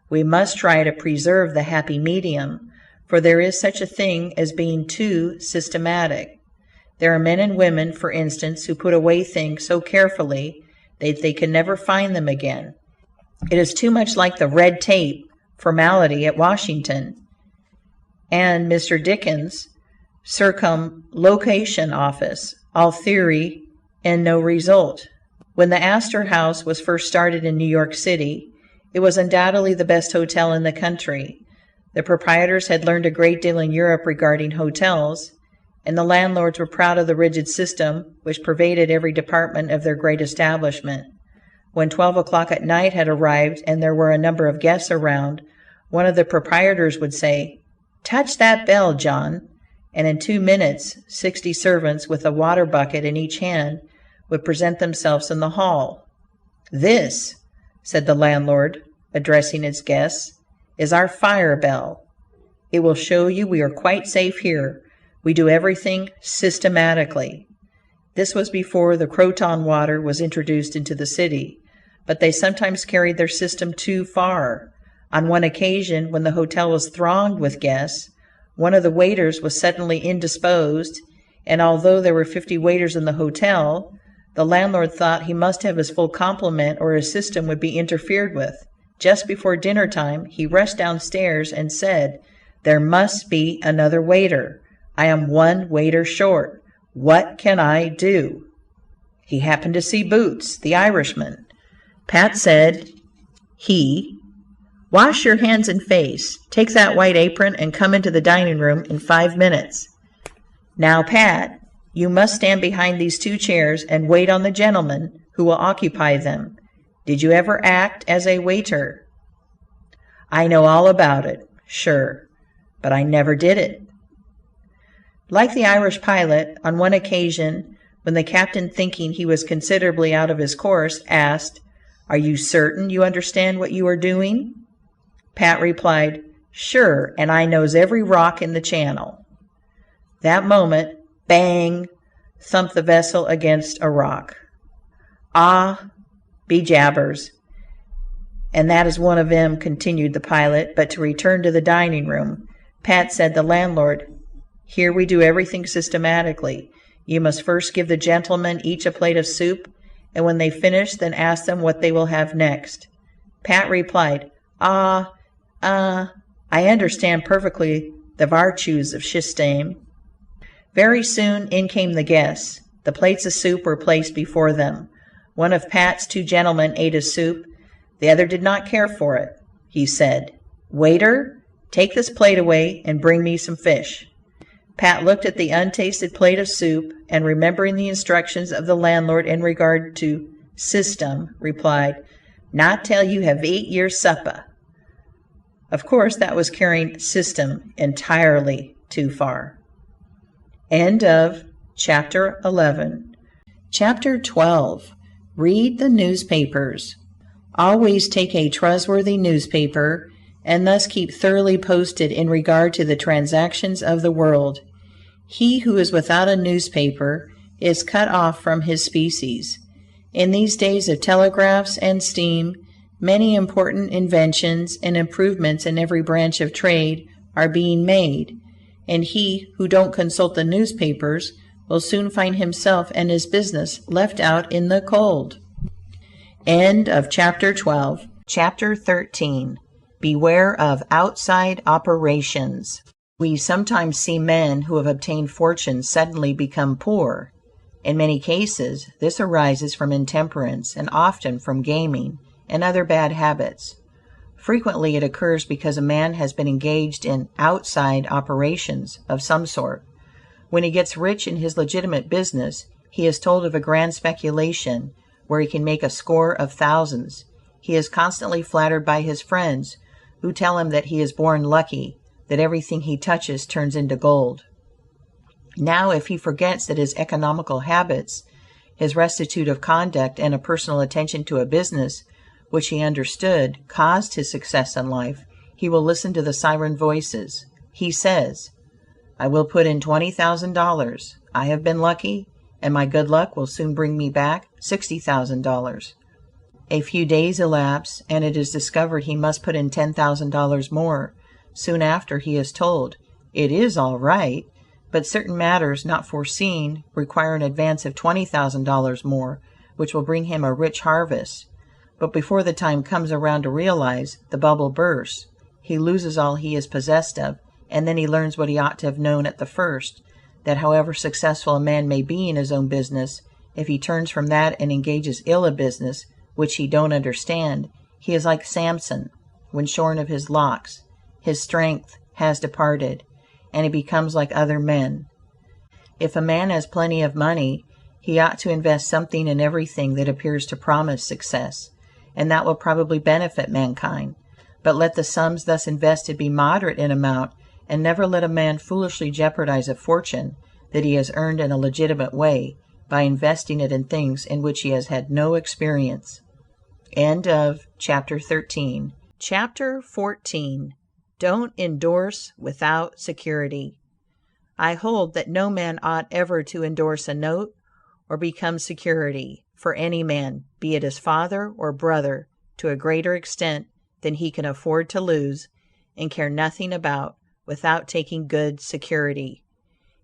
We must try to preserve the happy medium, for there is such a thing as being too systematic. There are men and women, for instance, who put away things so carefully that they can never find them again. It is too much like the red tape formality at Washington and Mr. Dickens' circumlocution office, all theory and no result. When the Astor House was first started in New York City, it was undoubtedly the best hotel in the country. The proprietors had learned a great deal in Europe regarding hotels, and the landlords were proud of the rigid system which pervaded every department of their great establishment. When 12 o'clock at night had arrived and there were a number of guests around, one of the proprietors would say, "Touch that bell, John," and in 2 minutes 60 servants with a water bucket in each hand would present themselves in the hall. "This," said the landlord, addressing its guests, "is our fire bell. It will show you we are quite safe here. We do everything systematically." This was before the Croton water was introduced into the city, but they sometimes carried their system too far. On one occasion, when the hotel was thronged with guests, one of the waiters was suddenly indisposed, and although there were 50 waiters in the hotel, the landlord thought he must have his full complement or his system would be interfered with. Just before dinner time, he rushed downstairs and said, "There must be another waiter. I am 1 waiter short. What can I do?" He happened to see Boots, the Irishman. Pat said, "Wash your hands and face. Take that white apron and come into the dining room in 5 minutes. Now, Pat, you must stand behind these 2 chairs and wait on the gentleman who will occupy them. Did you ever act as a waiter?" "I know all about it, sure, but I never did it." Like the Irish pilot, on one occasion, when the captain, thinking he was considerably out of his course, asked, "Are you certain you understand what you are doing?" Pat replied, "Sure, and I knows every rock in the channel." That moment, bang, thumped the vessel against a rock. "Ah, be jabbers, and that is one of 'em," continued the pilot. But to return to the dining room, Pat said the landlord, "Here we do everything systematically. You must first give the gentlemen each a plate of soup, and when they finish, then ask them what they will have next." Pat replied, I understand perfectly the vartues of system." Very soon in came the guests. The plates of soup were placed before them. One of Pat's 2 gentlemen ate his soup. The other did not care for it. He said, "Waiter, take this plate away and bring me some fish." Pat looked at the untasted plate of soup, and remembering the instructions of the landlord in regard to system, replied, "Not till you have ate your supper." Of course, that was carrying system entirely too far. End of chapter 11. Chapter 12. Read the newspapers. Always take a trustworthy newspaper, and thus keep thoroughly posted in regard to the transactions of the world. He who is without a newspaper is cut off from his species. In these days of telegraphs and steam, many important inventions and improvements in every branch of trade are being made, and he who don't consult the newspapers will soon find himself and his business left out in the cold. End of chapter 12. Chapter 13. Beware of outside operations. We sometimes see men who have obtained fortune suddenly become poor. In many cases, this arises from intemperance and often from gaming and other bad habits. Frequently it occurs because a man has been engaged in outside operations of some sort. When he gets rich in his legitimate business, he is told of a grand speculation where he can make a score of thousands. He is constantly flattered by his friends, who tell him that he is born lucky, that everything he touches turns into gold. Now, if he forgets that his economical habits, his rectitude of conduct, and a personal attention to a business which he understood caused his success in life, he will listen to the siren voices. He says, "I will put in $20,000. I have been lucky, and my good luck will soon bring me back $60,000. A few days elapse, and it is discovered he must put in $10,000 more. Soon after he is told, "It is all right, but certain matters not foreseen require an advance of $20,000 more, which will bring him a rich harvest." But before the time comes around to realize, the bubble bursts. He loses all he is possessed of, and then he learns what he ought to have known at the first, that however successful a man may be in his own business, if he turns from that and engages ill a business which he don't understand, he is like Samson when shorn of his locks. His strength has departed, and he becomes like other men. If a man has plenty of money, he ought to invest something in everything that appears to promise success, and that will probably benefit mankind. But let the sums thus invested be moderate in amount, and never let a man foolishly jeopardize a fortune that he has earned in a legitimate way by investing it in things in which he has had no experience. End of chapter 13. Chapter 14. Don't endorse without security. I hold that no man ought ever to endorse a note or become security for any man, be it his father or brother, to a greater extent than he can afford to lose and care nothing about, without taking good security.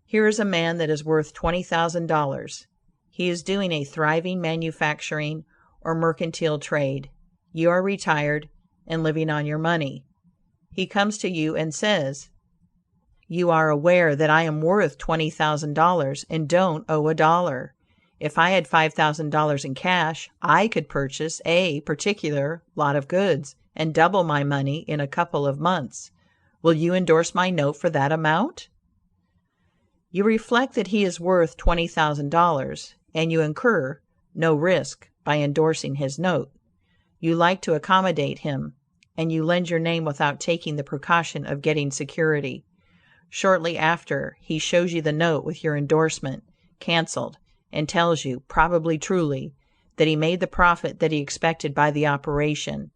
Here is a man that is worth $20,000. He is doing a thriving manufacturing or mercantile trade. You are retired and living on your money. He comes to you and says, "You are aware that I am worth $20,000 and don't owe a dollar. If I had $5,000 in cash, I could purchase a particular lot of goods and double my money in a couple of months. Will you endorse my note for that amount?" You reflect that he is worth $20,000, and you incur no risk by endorsing his note. You like to accommodate him, and you lend your name without taking the precaution of getting security. Shortly after, he shows you the note with your endorsement canceled, and tells you, probably truly, that he made the profit that he expected by the operation.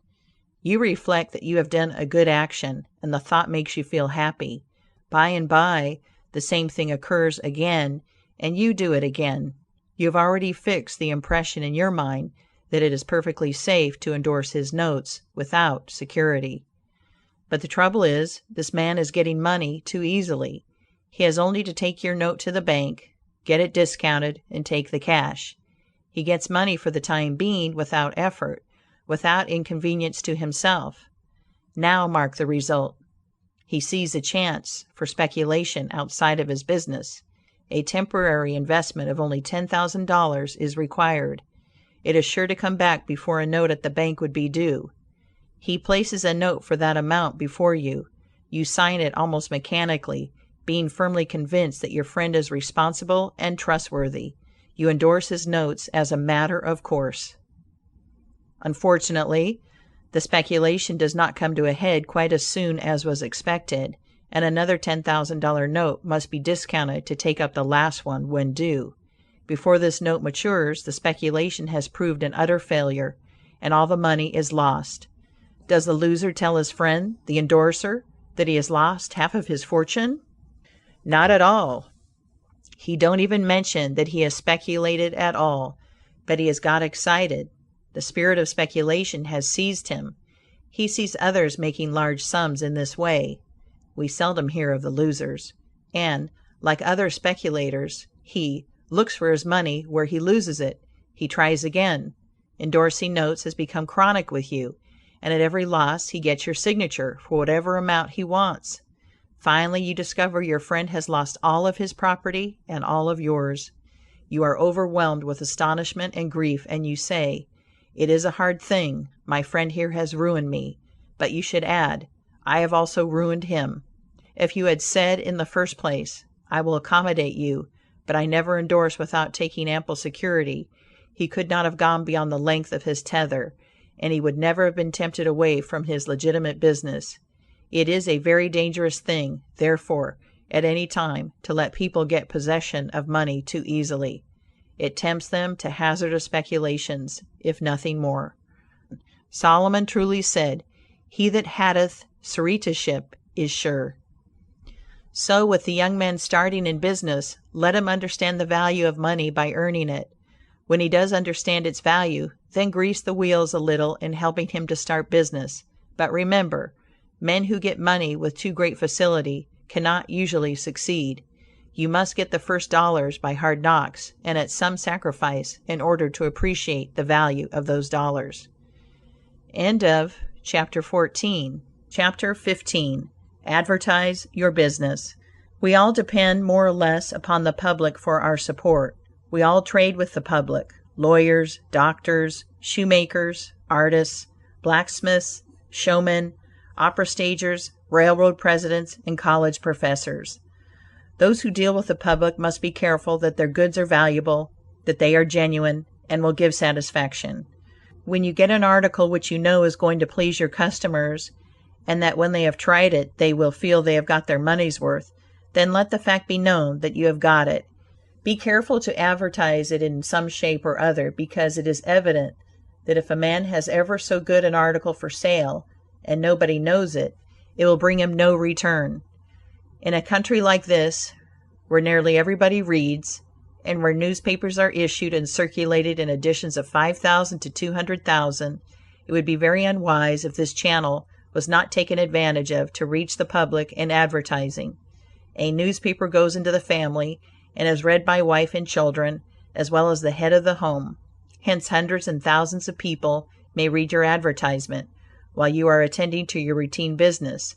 You reflect that you have done a good action, and the thought makes you feel happy. By and by, the same thing occurs again, and you do it again. You have already fixed the impression in your mind that it is perfectly safe to endorse his notes without security. But the trouble is, this man is getting money too easily. He has only to take your note to the bank, get it discounted, and take the cash. He gets money for the time being without effort, without inconvenience to himself. Now mark the result. He sees a chance for speculation outside of his business. A temporary investment of only $10,000 is required. It is sure to come back before a note at the bank would be due. He places a note for that amount before you. You sign it almost mechanically, being firmly convinced that your friend is responsible and trustworthy. You endorse his notes as a matter of course. Unfortunately, the speculation does not come to a head quite as soon as was expected, and another $10,000 note must be discounted to take up the last one when due. Before this note matures, the speculation has proved an utter failure, and all the money is lost. Does the loser tell his friend, the endorser, that he has lost half of his fortune? Not at all. He don't even mention that he has speculated at all, but he has got excited. The spirit of speculation has seized him. He sees others making large sums in this way. We seldom hear of the losers. And, like other speculators, he looks for his money where he loses it. He tries again. Endorsing notes has become chronic with you, and at every loss he gets your signature for whatever amount he wants. Finally, you discover your friend has lost all of his property and all of yours. You are overwhelmed with astonishment and grief, and you say, "It is a hard thing. My friend here has ruined me." But you should add, "I have also ruined him." If you had said in the first place, "I will accommodate you, but I never endorse without taking ample security," he could not have gone beyond the length of his tether, and he would never have been tempted away from his legitimate business. It is a very dangerous thing, therefore, at any time, to let people get possession of money too easily. It tempts them to hazardous speculations, if nothing more. Solomon truly said, "He that hateth suretiship is sure." So with the young man starting in business, let him understand the value of money by earning it. When he does understand its value, then grease the wheels a little in helping him to start business. But remember, men who get money with too great facility cannot usually succeed. You must get the first dollars by hard knocks and at some sacrifice in order to appreciate the value of those dollars. End of Chapter 14. Chapter 15. Advertise your business. We all depend more or less upon the public for our support. We all trade with the public: lawyers, doctors, shoemakers, artists, blacksmiths, showmen, opera stagers, railroad presidents, and college professors. Those who deal with the public must be careful that their goods are valuable, that they are genuine, and will give satisfaction. When you get an article which you know is going to please your customers, and that when they have tried it they will feel they have got their money's worth, then let the fact be known that you have got it. Be careful to advertise it in some shape or other, because it is evident that if a man has ever so good an article for sale, and nobody knows it, it will bring him no return. In a country like this, where nearly everybody reads, and where newspapers are issued and circulated in editions of 5,000 to 200,000, it would be very unwise if this channel was not taken advantage of to reach the public in advertising. A newspaper goes into the family and is read by wife and children, as well as the head of the home. Hence hundreds and thousands of people may read your advertisement while you are attending to your routine business.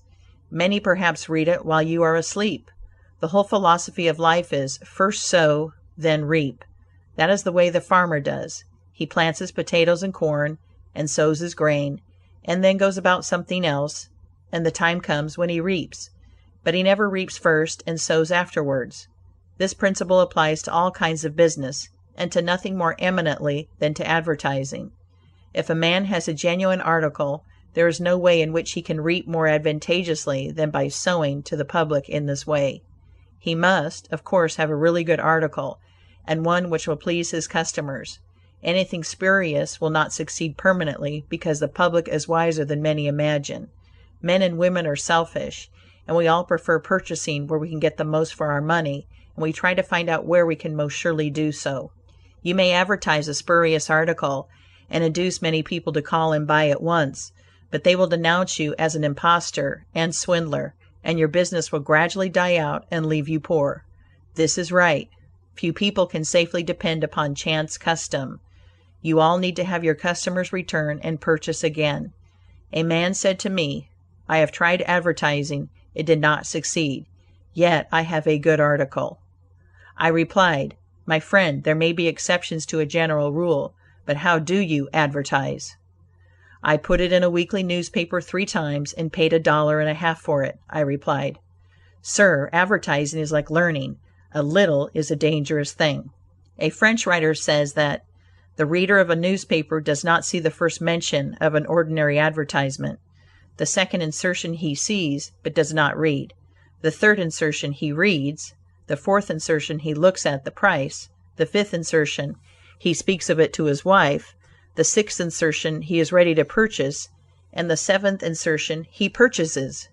Many perhaps read it while you are asleep. The whole philosophy of life is, first sow, then reap. That is the way the farmer does. He plants his potatoes and corn, and sows his grain, and then goes about something else, and the time comes when he reaps. But he never reaps first and sows afterwards. This principle applies to all kinds of business, and to nothing more eminently than to advertising. If a man has a genuine article, there is no way in which he can reap more advantageously than by sowing to the public in this way. He must, of course, have a really good article, and one which will please his customers. Anything spurious will not succeed permanently, because the public is wiser than many imagine. Men and women are selfish, and we all prefer purchasing where we can get the most for our money, and we try to find out where we can most surely do so. You may advertise a spurious article and induce many people to call and buy at once, but they will denounce you as an impostor and swindler, and your business will gradually die out and leave you poor. This is right. Few people can safely depend upon chance custom. You all need to have your customers return and purchase again. A man said to me, "I have tried advertising. It did not succeed. Yet I have a good article." I replied, "My friend, there may be exceptions to a general rule, but how do you advertise?" "I put it in a weekly newspaper 3 times and paid $1.50 for it," I replied. "Sir, advertising is like learning. A little is a dangerous thing." A French writer says that the reader of a newspaper does not see the first mention of an ordinary advertisement. The second insertion he sees, but does not read. The third insertion he reads. The fourth insertion he looks at the price. The fifth insertion he speaks of it to his wife. The sixth insertion he is ready to purchase, and the seventh insertion he purchases.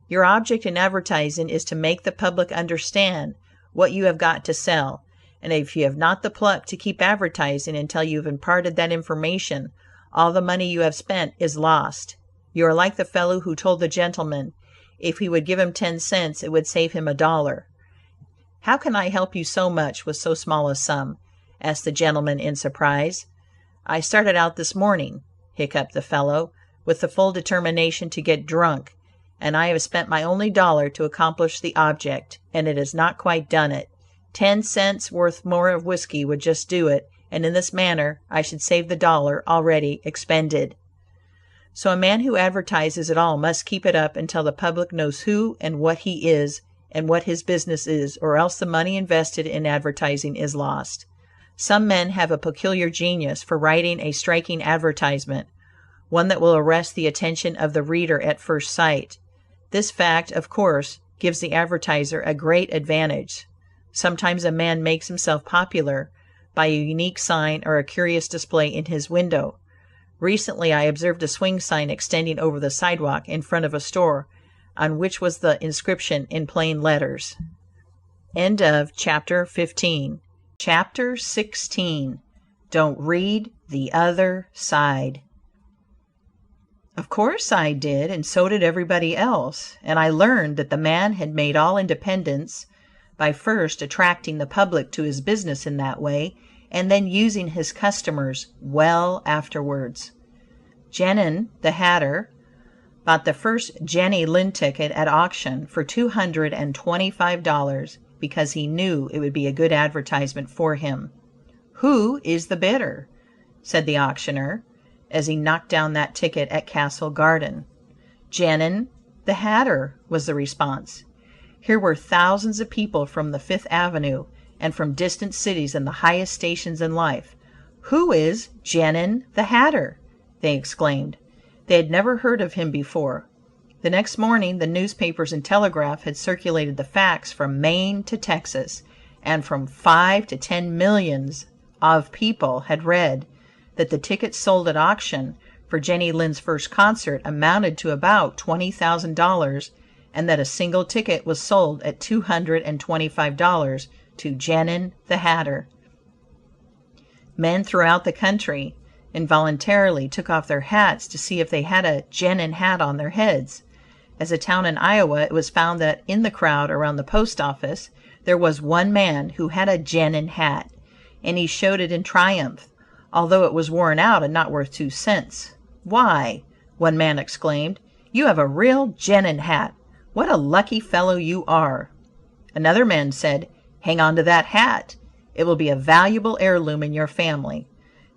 Your object in advertising is to make the public understand what you have got to sell, and if you have not the pluck to keep advertising until you have imparted that information, all the money you have spent is lost. You are like the fellow who told the gentleman if he would give him 10 cents it would save him $1. "How can I help you so much with so small a sum?" asked the gentleman in surprise. "I started out this morning," hiccuped the fellow, "with the full determination to get drunk, and I have spent my only dollar to accomplish the object, and it has not quite done it. 10 cents worth more of whiskey would just do it, and in this manner I should save the dollar already expended. So a man who advertises at all must keep it up until the public knows who and what he is and what his business is, or else the money invested in advertising is lost. Some men have a peculiar genius for writing a striking advertisement, one that will arrest the attention of the reader at first sight. This fact, of course, gives the advertiser a great advantage. Sometimes a man makes himself popular by a unique sign or a curious display in his window. Recently I observed a swing sign extending over the sidewalk in front of a store, on which was the inscription in plain letters. End of chapter 15. Chapter 16. Don't read the other side. Of course I did, and so did everybody else, and I learned that the man had made all independence by first attracting the public to his business in that way, and then using his customers well afterwards. Genin, the hatter, bought the first Jenny Lind ticket at auction for $225 because he knew it would be a good advertisement for him. "Who is the bidder?" said the auctioneer, as he knocked down that ticket at Castle Garden. "Genin, the hatter," was the response. Here were thousands of people from the Fifth Avenue and from distant cities and the highest stations in life. "Who is Genin, the hatter?" they exclaimed. They had never heard of him before. The next morning the newspapers and telegraph had circulated the facts from Maine to Texas, and from 5 to 10 millions of people had read that the tickets sold at auction for Jenny Lind's first concert amounted to about $20,000, and that a single ticket was sold at $225 to Genin the hatter. Men throughout the country involuntarily took off their hats to see if they had a Genin hat on their heads. As a town in Iowa, it was found that in the crowd around the post office there was one man who had a Genin hat, and he showed it in triumph, although it was worn out and not worth 2 cents. "Why," one man exclaimed, "you have a real Genin hat. What a lucky fellow you are." Another man said, "Hang on to that hat. It will be a valuable heirloom in your family."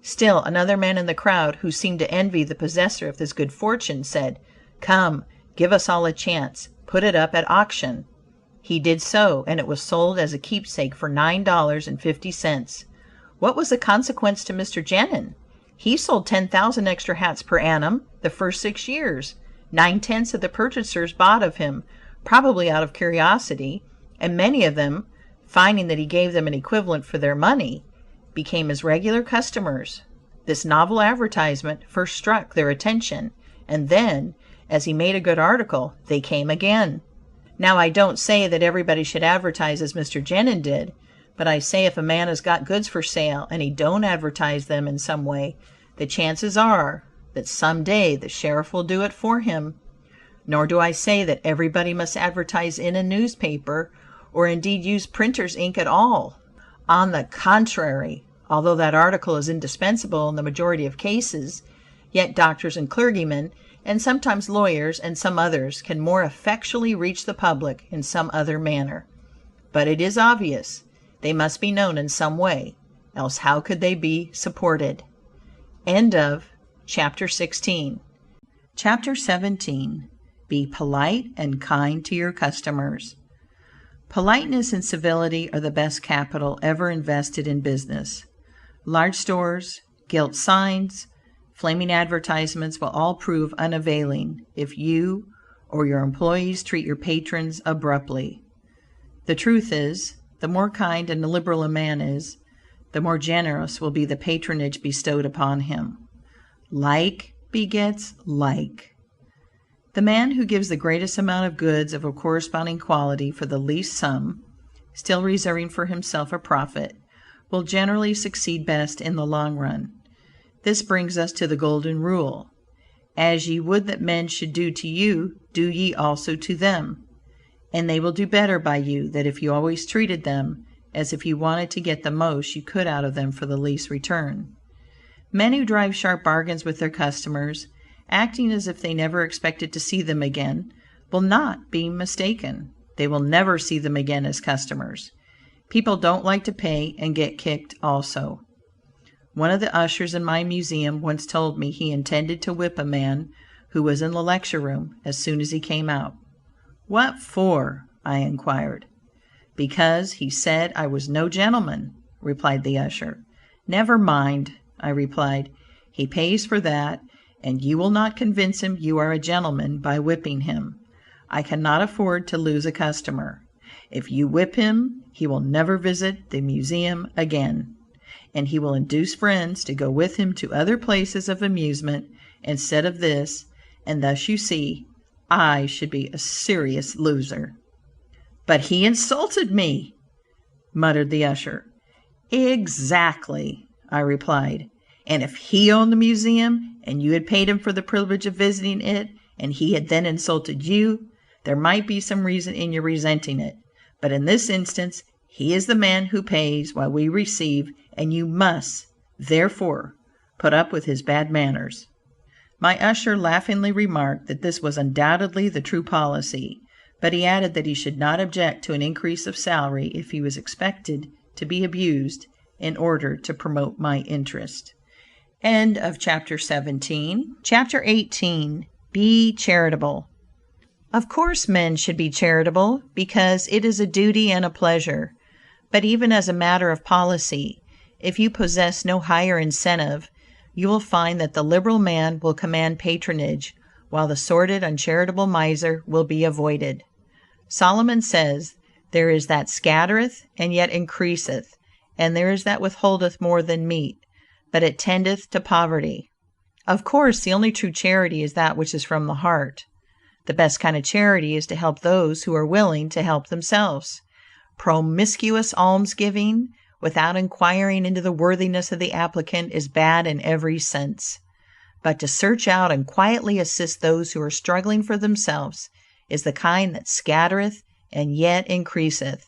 Still another man in the crowd, who seemed to envy the possessor of this good fortune, said, "Come, give us all a chance. Put it up at auction." He did so, and it was sold as a keepsake for $9.50. What was the consequence to Mr. Genin? He sold 10,000 extra hats per annum the first 6 years. 9/10 of the purchasers bought of him, probably out of curiosity, and many of them, finding that he gave them an equivalent for their money, became his regular customers. This novel advertisement first struck their attention, and then, as he made a good article, they came again. Now I don't say that everybody should advertise as Mr. Genin did, but I say if a man has got goods for sale and he don't advertise them in some way, the chances are that some day the sheriff will do it for him. Nor do I say that everybody must advertise in a newspaper, or indeed use printer's ink at all. On the contrary, although that article is indispensable in the majority of cases, yet doctors and clergymen, and sometimes lawyers and some others, can more effectually reach the public in some other manner. But it is obvious they must be known in some way, else how could they be supported? End of chapter 16. Chapter 17. Be polite and kind to your customers. Politeness and civility are the best capital ever invested in business. Large stores, gilt signs, flaming advertisements will all prove unavailing if you or your employees treat your patrons abruptly. The truth is, the more kind and liberal a man is, the more generous will be the patronage bestowed upon him. Like begets like. The man who gives the greatest amount of goods of a corresponding quality for the least sum, still reserving for himself a profit, will generally succeed best in the long run. This brings us to the golden rule: as ye would that men should do to you, do ye also to them. And they will do better by you than if you always treated them as if you wanted to get the most you could out of them for the least return. Men who drive sharp bargains with their customers, acting as if they never expected to see them again, will not be mistaken. They will never see them again as customers. People don't like to pay and get kicked also. One of the ushers in my museum once told me he intended to whip a man who was in the lecture room as soon as he came out. "What for?" I inquired. "Because he said I was no gentleman," replied the usher. "Never mind," I replied. "He pays for that, and you will not convince him you are a gentleman by whipping him. I cannot afford to lose a customer. If you whip him, he will never visit the museum again, and he will induce friends to go with him to other places of amusement instead of this, and thus you see I should be a serious loser." "But he insulted me," muttered the usher. "Exactly," I replied. "And if he owned the museum, and you had paid him for the privilege of visiting it, and he had then insulted you, there might be some reason in your resenting it. But in this instance, he is the man who pays while we receive, and you must, therefore, put up with his bad manners." My usher laughingly remarked that this was undoubtedly the true policy, but he added that he should not object to an increase of salary if he was expected to be abused in order to promote my interest. End of chapter 17. Chapter 18. Be charitable. Of course men should be charitable, because it is a duty and a pleasure. But even as a matter of policy, if you possess no higher incentive, you will find that the liberal man will command patronage, while the sordid, uncharitable miser will be avoided. Solomon says, "There is that scattereth, and yet increaseth, and there is that withholdeth more than meet, but it tendeth to poverty." Of course, the only true charity is that which is from the heart. The best kind of charity is to help those who are willing to help themselves. Promiscuous almsgiving, without inquiring into the worthiness of the applicant, is bad in every sense. But to search out and quietly assist those who are struggling for themselves is the kind that scattereth and yet increaseth.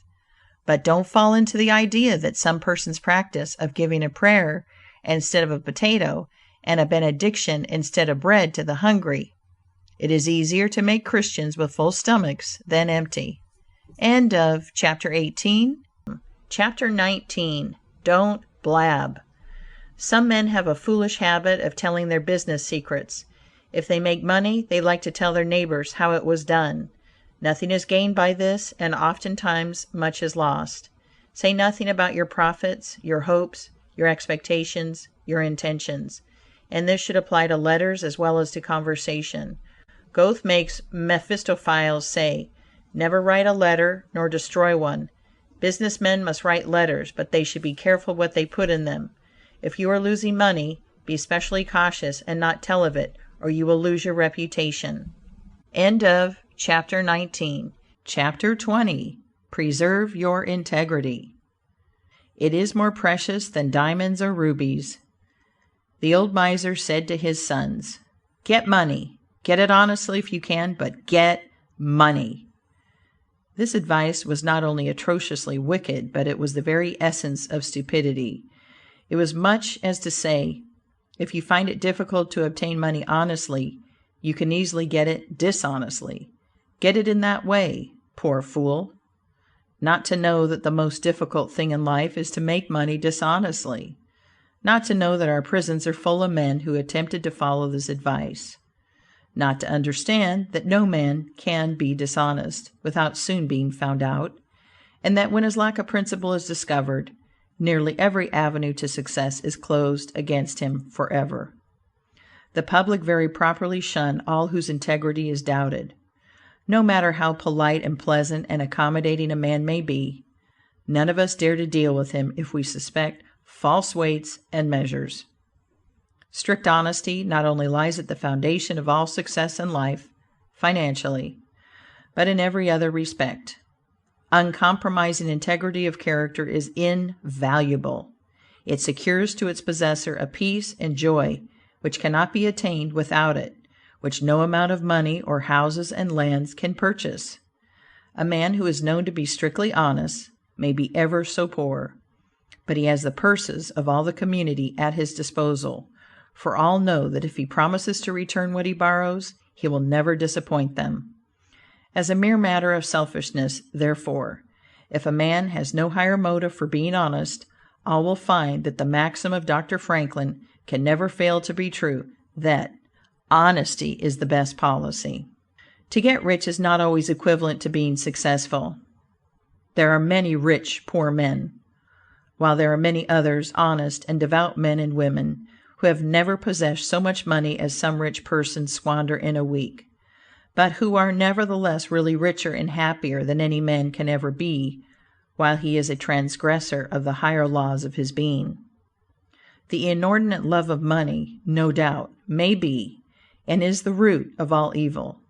But don't fall into the idea that some persons practice of giving a prayer instead of a potato, and a benediction instead of bread to the hungry. It is easier to make Christians with full stomachs than empty. End of chapter 18. Chapter 19. Don't blab. Some men have a foolish habit of telling their business secrets. If they make money, they like to tell their neighbors how it was done. Nothing is gained by this, and oftentimes much is lost. Say nothing about your profits, your hopes, your expectations, your intentions. And this should apply to letters as well as to conversation. Goethe makes Mephistopheles say, "Never write a letter, nor destroy one." Business men must write letters, but they should be careful what they put in them. If you are losing money, be especially cautious and not tell of it, or you will lose your reputation. End of chapter 19. Chapter 20. Preserve your integrity. It is more precious than diamonds or rubies. The old miser said to his sons, "Get money. Get it honestly if you can, but get money." This advice was not only atrociously wicked, but it was the very essence of stupidity. It was much as to say, if you find it difficult to obtain money honestly, you can easily get it dishonestly. Get it in that way, poor fool. Not to know that the most difficult thing in life is to make money dishonestly. Not to know that our prisons are full of men who attempted to follow this advice. Not to understand that no man can be dishonest without soon being found out, and that when his lack of principle is discovered, nearly every avenue to success is closed against him forever. The public very properly shun all whose integrity is doubted. No matter how polite and pleasant and accommodating a man may be, none of us dare to deal with him if we suspect false weights and measures. Strict honesty not only lies at the foundation of all success in life, financially, but in every other respect. Uncompromising integrity of character is invaluable. It secures to its possessor a peace and joy which cannot be attained without it, which no amount of money or houses and lands can purchase. A man who is known to be strictly honest may be ever so poor, but he has the purses of all the community at his disposal, for all know that if he promises to return what he borrows, he will never disappoint them. As a mere matter of selfishness, therefore, if a man has no higher motive for being honest, all will find that the maxim of Dr. Franklin can never fail to be true, that honesty is the best policy. To get rich is not always equivalent to being successful. There are many rich, poor men, while there are many others, honest and devout men and women, who have never possessed so much money as some rich persons squander in a week, but who are nevertheless really richer and happier than any man can ever be, while he is a transgressor of the higher laws of his being. The inordinate love of money, no doubt, may be and is the root of all evil.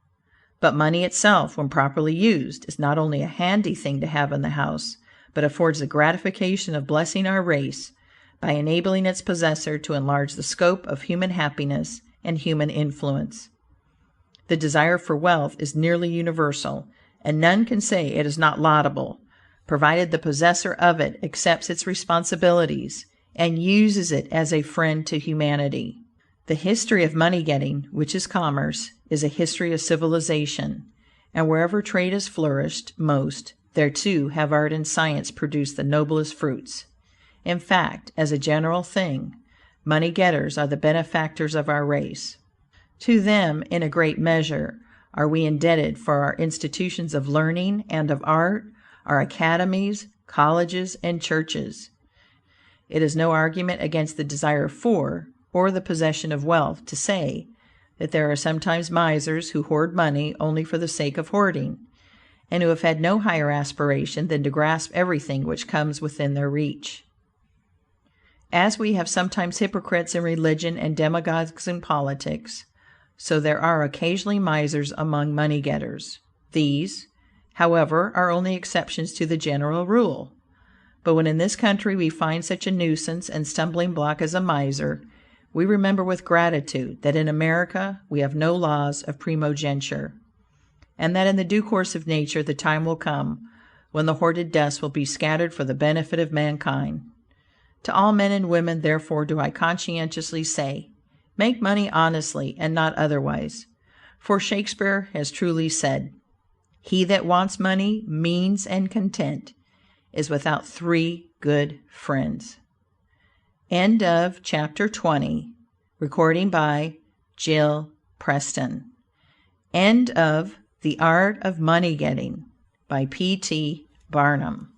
But money itself, when properly used, is not only a handy thing to have in the house, but affords the gratification of blessing our race by enabling its possessor to enlarge the scope of human happiness and human influence. The desire for wealth is nearly universal, and none can say it is not laudable, provided the possessor of it accepts its responsibilities and uses it as a friend to humanity. The history of money getting, which is commerce, is a history of civilization, and wherever trade has flourished most, there too have art and science produced the noblest fruits. In fact, as a general thing, money getters are the benefactors of our race. To them, in a great measure, are we indebted for our institutions of learning and of art, our academies, colleges, and churches. It is no argument against the desire for, or the possession of wealth, to say that there are sometimes misers who hoard money only for the sake of hoarding, and who have had no higher aspiration than to grasp everything which comes within their reach. As we have sometimes hypocrites in religion and demagogues in politics, so there are occasionally misers among money getters. These, however, are only exceptions to the general rule. But when in this country we find such a nuisance and stumbling block as a miser, we remember with gratitude that in America we have no laws of primogeniture, and that in the due course of nature the time will come when the hoarded dust will be scattered for the benefit of mankind. To all men and women, therefore, do I conscientiously say, make money honestly and not otherwise. For Shakespeare has truly said, "He that wants money, means, and content is without 3 good friends." End of chapter 20. Recording by Jill Preston. End of The Art of Money Getting by P.T. Barnum.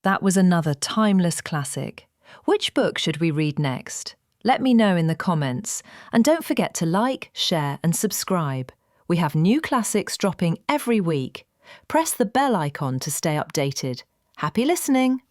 That was another timeless classic. Which book should we read next? Let me know in the comments. And don't forget to like, share, and subscribe. We have new classics dropping every week. Press the bell icon to stay updated. Happy listening!